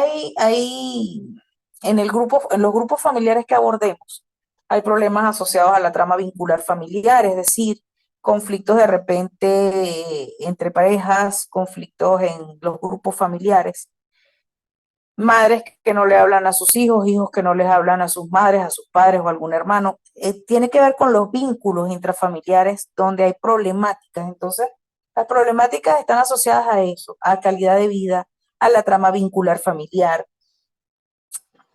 en los grupos familiares que abordemos, hay problemas asociados a la trama vincular familiar, es decir, conflictos de repente entre parejas, conflictos en los grupos familiares, madres que no le hablan a sus hijos, hijos que no les hablan a sus madres, a sus padres o a algún hermano. Tiene que ver con los vínculos intrafamiliares donde hay problemáticas. Entonces, las problemáticas están asociadas a eso, a calidad de vida, a la trama vincular familiar,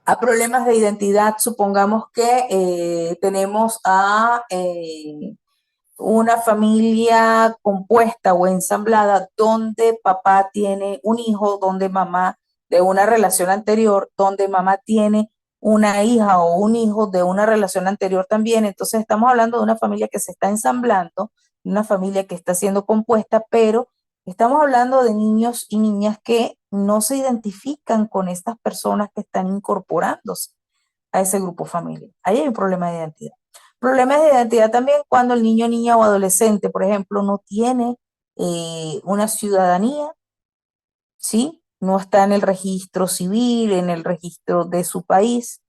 a problemas de identidad. Supongamos que tenemos a una familia compuesta o ensamblada donde papá tiene un hijo, donde mamá de una relación anterior, donde mamá tiene una hija o un hijo de una relación anterior también. Entonces estamos hablando de una familia que se está ensamblando, una familia que está siendo compuesta, pero estamos hablando de niños y niñas que no se identifican con estas personas que están incorporándose a ese grupo familiar. Ahí hay un problema de identidad. Problemas de identidad también cuando el niño, niña o adolescente, por ejemplo, no tiene una ciudadanía, ¿sí? No está en el registro civil, en el registro de su país,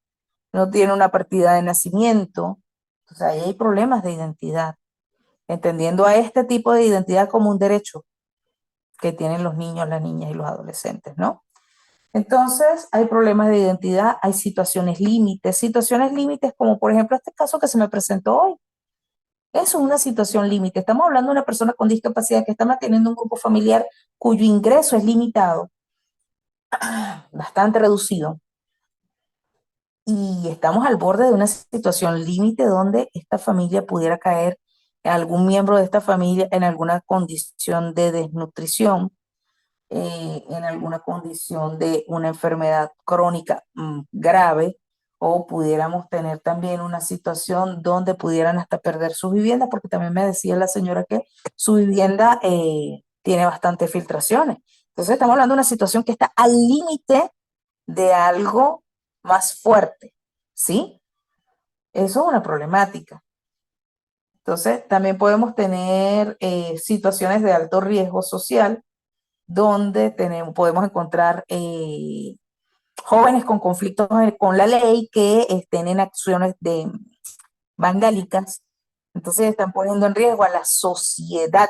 no tiene una partida de nacimiento. Entonces ahí hay problemas de identidad, entendiendo a este tipo de identidad como un derecho que tienen los niños, las niñas y los adolescentes, ¿no? Entonces, hay problemas de identidad, hay situaciones límites como por ejemplo este caso que se me presentó hoy. Eso es una situación límite. Estamos hablando de una persona con discapacidad que está manteniendo un grupo familiar cuyo ingreso es limitado, bastante reducido, y estamos al borde de una situación límite donde esta familia pudiera caer, algún miembro de esta familia, en alguna condición de desnutrición, en alguna condición de una enfermedad crónica grave, o pudiéramos tener también una situación donde pudieran hasta perder sus viviendas, porque también me decía la señora que su vivienda tiene bastantes filtraciones. Entonces estamos hablando de una situación que está al límite de algo más fuerte, ¿sí? Eso es una problemática. Entonces también podemos tener situaciones de alto riesgo social donde podemos encontrar jóvenes con conflictos con la ley que estén en acciones vandálicas. Entonces están poniendo en riesgo a la sociedad.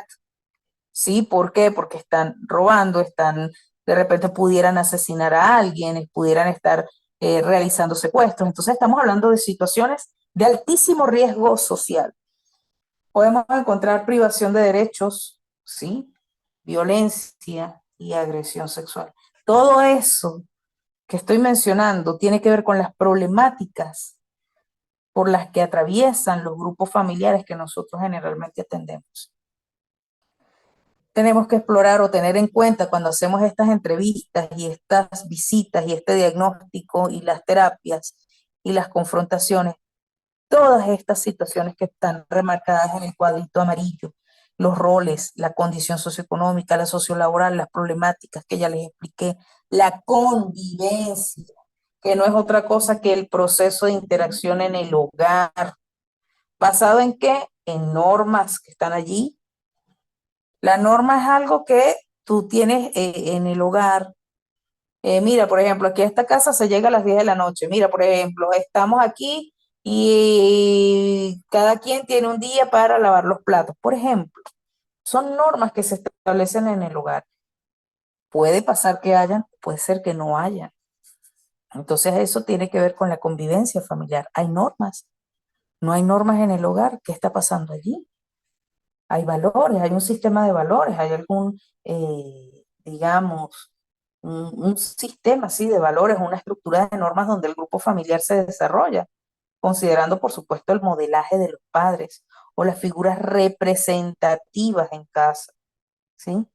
¿Sí? ¿Por qué? Porque están robando, de repente pudieran asesinar a alguien, pudieran estar realizando secuestros. Entonces estamos hablando de situaciones de altísimo riesgo social. Podemos encontrar privación de derechos, ¿sí? Violencia y agresión sexual. Todo eso que estoy mencionando tiene que ver con las problemáticas por las que atraviesan los grupos familiares que nosotros generalmente atendemos. Tenemos que explorar o tener en cuenta cuando hacemos estas entrevistas y estas visitas y este diagnóstico y las terapias y las confrontaciones, todas estas situaciones que están remarcadas en el cuadrito amarillo, los roles, la condición socioeconómica, la sociolaboral, las problemáticas que ya les expliqué, la convivencia, que no es otra cosa que el proceso de interacción en el hogar, basado en qué, en normas que están allí. La norma es algo que tú tienes en el hogar. Mira, por ejemplo, aquí a esta casa se llega a las 10 de la noche. Mira, por ejemplo, estamos aquí y cada quien tiene un día para lavar los platos. Por ejemplo, son normas que se establecen en el hogar. Puede pasar que hayan, puede ser que no haya. Entonces eso tiene que ver con la convivencia familiar. Hay normas. No hay normas en el hogar. ¿Qué está pasando allí? Hay valores, hay un sistema de valores, hay algún, digamos, un sistema así de valores, una estructura de normas donde el grupo familiar se desarrolla, considerando, por supuesto, el modelaje de los padres o las figuras representativas en casa, ¿sí?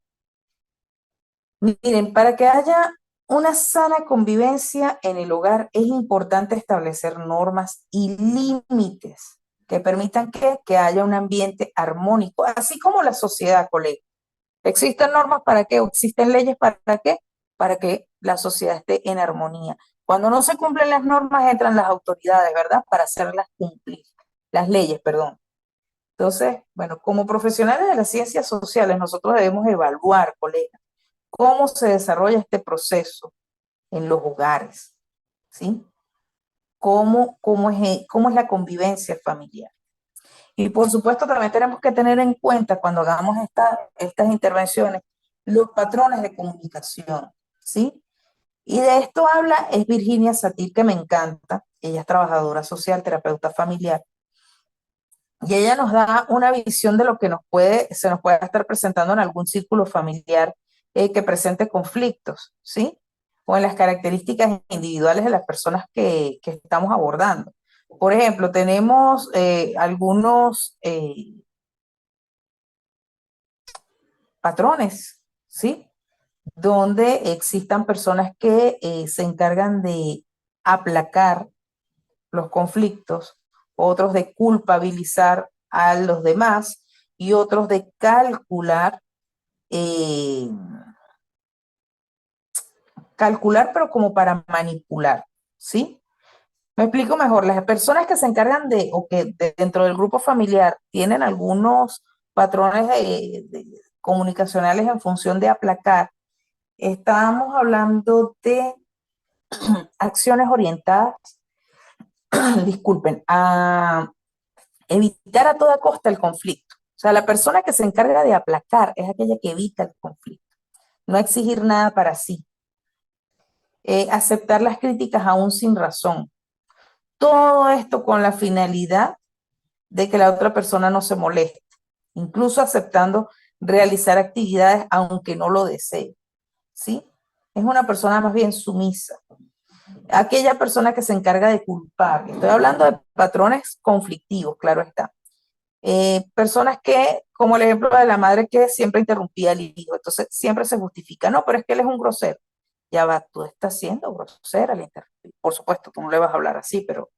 Miren, para que haya una sana convivencia en el hogar es importante establecer normas y límites que permitan que haya un ambiente armónico, así como la sociedad, colega. ¿Existen normas para qué? ¿O existen leyes para qué? Para que la sociedad esté en armonía. Cuando no se cumplen las normas, entran las autoridades, ¿verdad? Para hacerlas cumplir. Las leyes, perdón. Entonces, bueno, como profesionales de las ciencias sociales, nosotros debemos evaluar, colegas, cómo se desarrolla este proceso en los hogares, ¿sí? Cómo es la convivencia familiar. Y por supuesto también tenemos que tener en cuenta cuando hagamos estas intervenciones los patrones de comunicación, ¿sí? Y de esto habla es Virginia Satir, que me encanta. Ella es trabajadora social, terapeuta familiar. Y ella nos da una visión de lo que se nos puede estar presentando en algún círculo familiar que presente conflictos, ¿sí? O en las características individuales de las personas que estamos abordando. Por ejemplo, tenemos algunos patrones, ¿sí? Donde existan personas que se encargan de aplacar los conflictos, otros de culpabilizar a los demás y otros de eh, calcular pero como para manipular, ¿sí? Me explico mejor, las personas que se encargan o que dentro del grupo familiar tienen algunos patrones comunicacionales en función de aplacar, estamos hablando de acciones orientadas, disculpen, a evitar a toda costa el conflicto. O sea, la persona que se encarga de aplacar es aquella que evita el conflicto, no exigir nada para sí, aceptar las críticas aún sin razón. Todo esto con la finalidad de que la otra persona no se moleste, incluso aceptando realizar actividades aunque no lo desee, ¿sí? Es una persona más bien sumisa. Aquella persona que se encarga de culpar. Estoy hablando de patrones conflictivos, claro está. Personas que, como el ejemplo de la madre que siempre interrumpía al hijo, entonces siempre se justifica, no, pero es que él es un grosero. Ya va, tú estás siendo grosera al interrumpir. Por supuesto, tú no le vas a hablar así, pero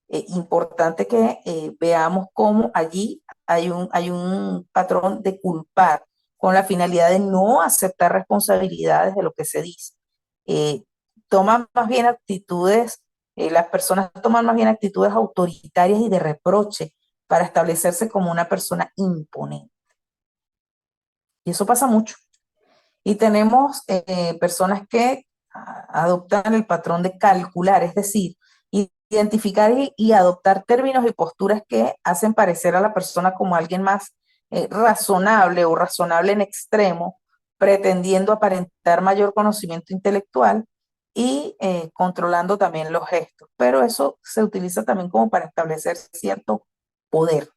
importante que veamos cómo allí hay un patrón de culpar con la finalidad de no aceptar responsabilidades de lo que se dice. Eh, Toman más bien actitudes, las personas toman más bien actitudes autoritarias y de reproche para establecerse como una persona imponente. Y eso pasa mucho. Y tenemos personas que adoptan el patrón de calcular, es decir, identificar y adoptar términos y posturas que hacen parecer a la persona como alguien más razonable o razonable en extremo, pretendiendo aparentar mayor conocimiento intelectual y controlando también los gestos. Pero eso se utiliza también como para establecer cierto poder,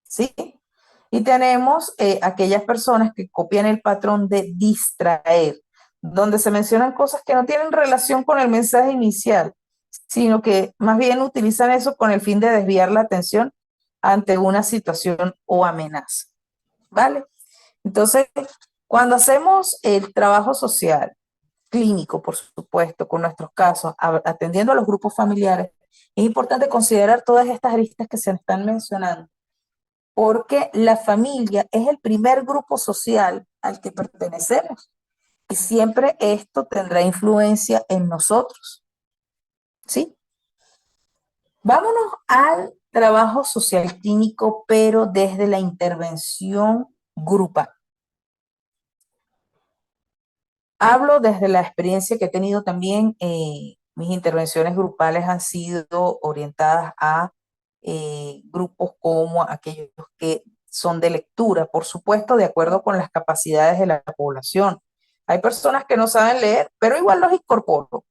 ¿sí? Y tenemos aquellas personas que copian el patrón de distraer, donde se mencionan cosas que no tienen relación con el mensaje inicial, sino que más bien utilizan eso con el fin de desviar la atención ante una situación o amenaza, ¿vale? Entonces, cuando hacemos el trabajo social, clínico, por supuesto, con nuestros casos, atendiendo a los grupos familiares, es importante considerar todas estas aristas que se están mencionando porque la familia es el primer grupo social al que pertenecemos y siempre esto tendrá influencia en nosotros, ¿sí? Vámonos al trabajo social clínico, pero desde la intervención grupal. Hablo desde la experiencia que he tenido también, mis intervenciones grupales han sido orientadas a grupos como aquellos que son de lectura, por supuesto, de acuerdo con las capacidades de la población. Hay personas que no saben leer, pero igual los incorporo.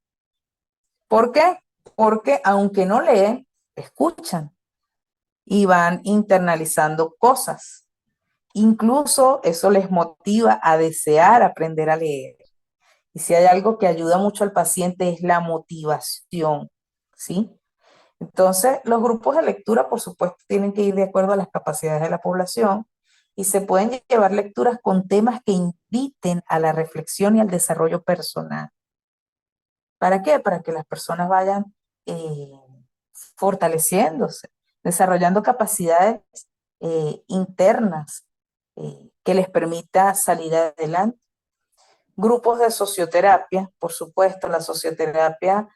¿Por qué? Porque aunque no leen, escuchan y van internalizando cosas. Incluso eso les motiva a desear aprender a leer. Y si hay algo que ayuda mucho al paciente es la motivación, ¿sí? Entonces, los grupos de lectura, por supuesto, tienen que ir de acuerdo a las capacidades de la población y se pueden llevar lecturas con temas que inviten a la reflexión y al desarrollo personal. ¿Para qué? Para que las personas vayan eh, fortaleciéndose, desarrollando capacidades internas que les permita salir adelante. Grupos de socioterapia, por supuesto, la socioterapia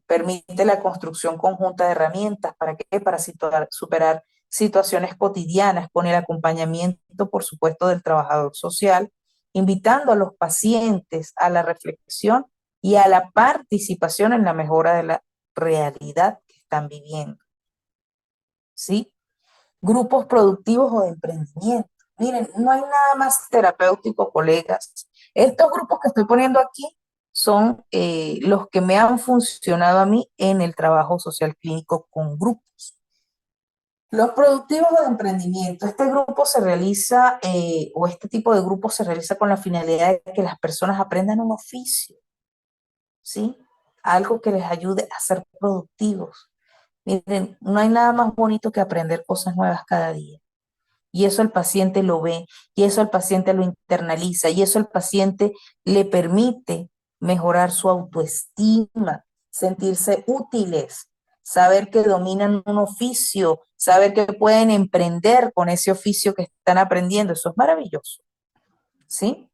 permite la construcción conjunta de herramientas. ¿Para qué? Para superar situaciones cotidianas con el acompañamiento, por supuesto, del trabajador social, invitando a los pacientes a la reflexión y a la participación en la mejora de la realidad que están viviendo, ¿sí? Grupos productivos o de emprendimiento. Miren, no hay nada más terapéutico, colegas. Estos grupos que estoy poniendo aquí son los que me han funcionado a mí en el trabajo social clínico con grupos. Los productivos o de emprendimiento. Este grupo se realiza, o este tipo de grupo se realiza con la finalidad de que las personas aprendan un oficio, ¿sí? Algo que les ayude a ser productivos. Miren, no hay nada más bonito que aprender cosas nuevas cada día. Y eso el paciente lo ve, y eso el paciente lo internaliza, y eso el paciente le permite mejorar su autoestima, sentirse útiles, saber que dominan un oficio, saber que pueden emprender con ese oficio que están aprendiendo. Eso es maravilloso, ¿sí?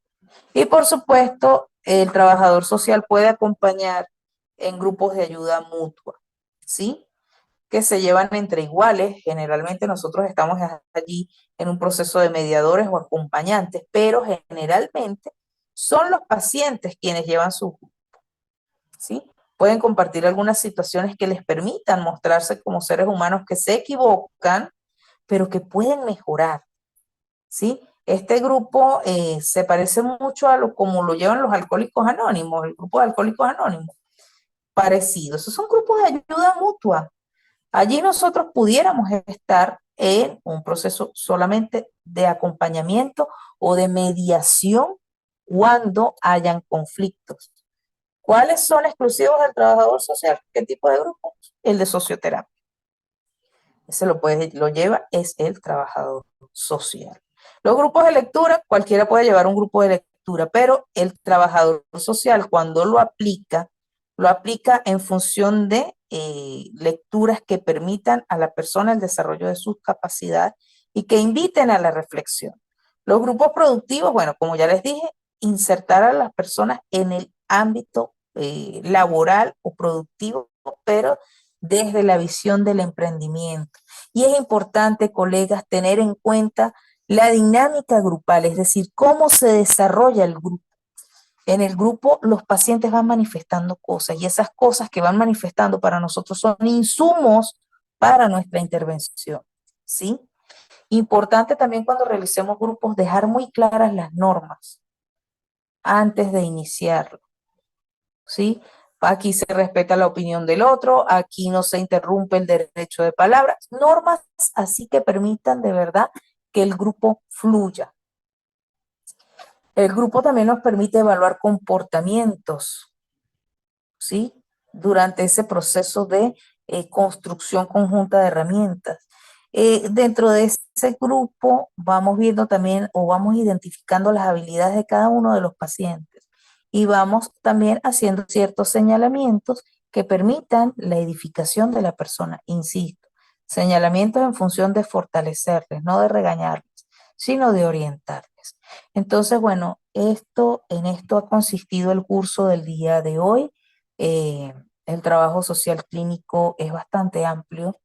Y por supuesto, el trabajador social puede acompañar en grupos de ayuda mutua, ¿sí? Que se llevan entre iguales. Generalmente nosotros estamos allí en un proceso de mediadores o acompañantes, pero generalmente son los pacientes quienes llevan su grupo, ¿sí? Pueden compartir algunas situaciones que les permitan mostrarse como seres humanos que se equivocan, pero que pueden mejorar, ¿sí? Este grupo se parece mucho a lo como lo llevan los alcohólicos anónimos, el grupo de alcohólicos anónimos, parecido. Esos son grupos de ayuda mutua. Allí nosotros pudiéramos estar en un proceso solamente de acompañamiento o de mediación cuando hayan conflictos. ¿Cuáles son exclusivos del trabajador social? ¿Qué tipo de grupos? El de socioterapia. Ese lo lleva, es el trabajador social. Los grupos de lectura, cualquiera puede llevar un grupo de lectura, pero el trabajador social cuando lo aplica en función de lecturas que permitan a la persona el desarrollo de sus capacidades y que inviten a la reflexión. Los grupos productivos, bueno, como ya les dije, insertar a las personas en el ámbito laboral o productivo, pero desde la visión del emprendimiento. Y es importante, colegas, tener en cuenta la dinámica grupal, es decir, cómo se desarrolla el grupo. En el grupo los pacientes van manifestando cosas y esas cosas que van manifestando para nosotros son insumos para nuestra intervención, ¿sí? Importante también cuando realicemos grupos dejar muy claras las normas antes de iniciarlo, ¿sí? Aquí se respeta la opinión del otro, aquí no se interrumpe el derecho de palabra, normas así que permitan de verdad que el grupo fluya. El grupo también nos permite evaluar comportamientos, ¿sí? Durante ese proceso de construcción conjunta de herramientas. Dentro de ese grupo vamos viendo también o vamos identificando las habilidades de cada uno de los pacientes y vamos también haciendo ciertos señalamientos que permitan la edificación de la persona, insisto, señalamientos en función de fortalecerles, no de regañarles, sino de orientarles. Entonces, bueno, en esto ha consistido el curso del día de hoy. Eh, el trabajo social clínico es bastante amplio.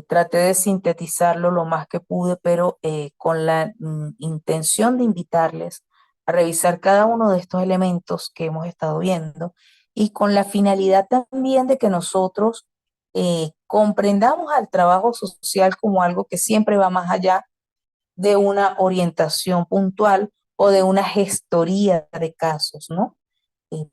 Traté de sintetizarlo lo más que pude, pero con la intención de invitarles a revisar cada uno de estos elementos que hemos estado viendo y con la finalidad también de que nosotros comprendamos al trabajo social como algo que siempre va más allá de una orientación puntual o de una gestoría de casos, ¿no?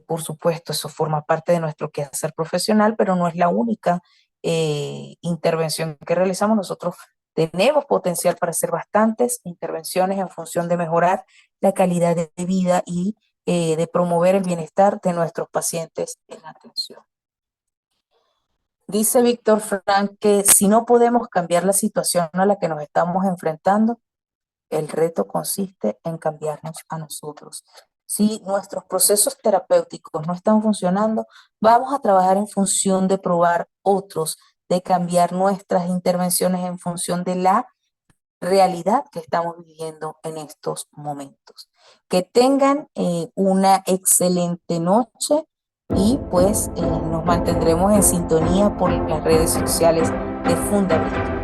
Por supuesto, eso forma parte de nuestro quehacer profesional, pero no es la única intervención que realizamos. Nosotros tenemos potencial para hacer bastantes intervenciones en función de mejorar la calidad de vida y de promover el bienestar de nuestros pacientes en la atención. Dice Víctor Frank que si no podemos cambiar la situación a la que nos estamos enfrentando, el reto consiste en cambiarnos a nosotros. Si nuestros procesos terapéuticos no están funcionando, vamos a trabajar en función de probar otros, de cambiar nuestras intervenciones en función de la realidad que estamos viviendo en estos momentos. Que tengan una excelente noche y pues nos mantendremos en sintonía por las redes sociales de Fundamental.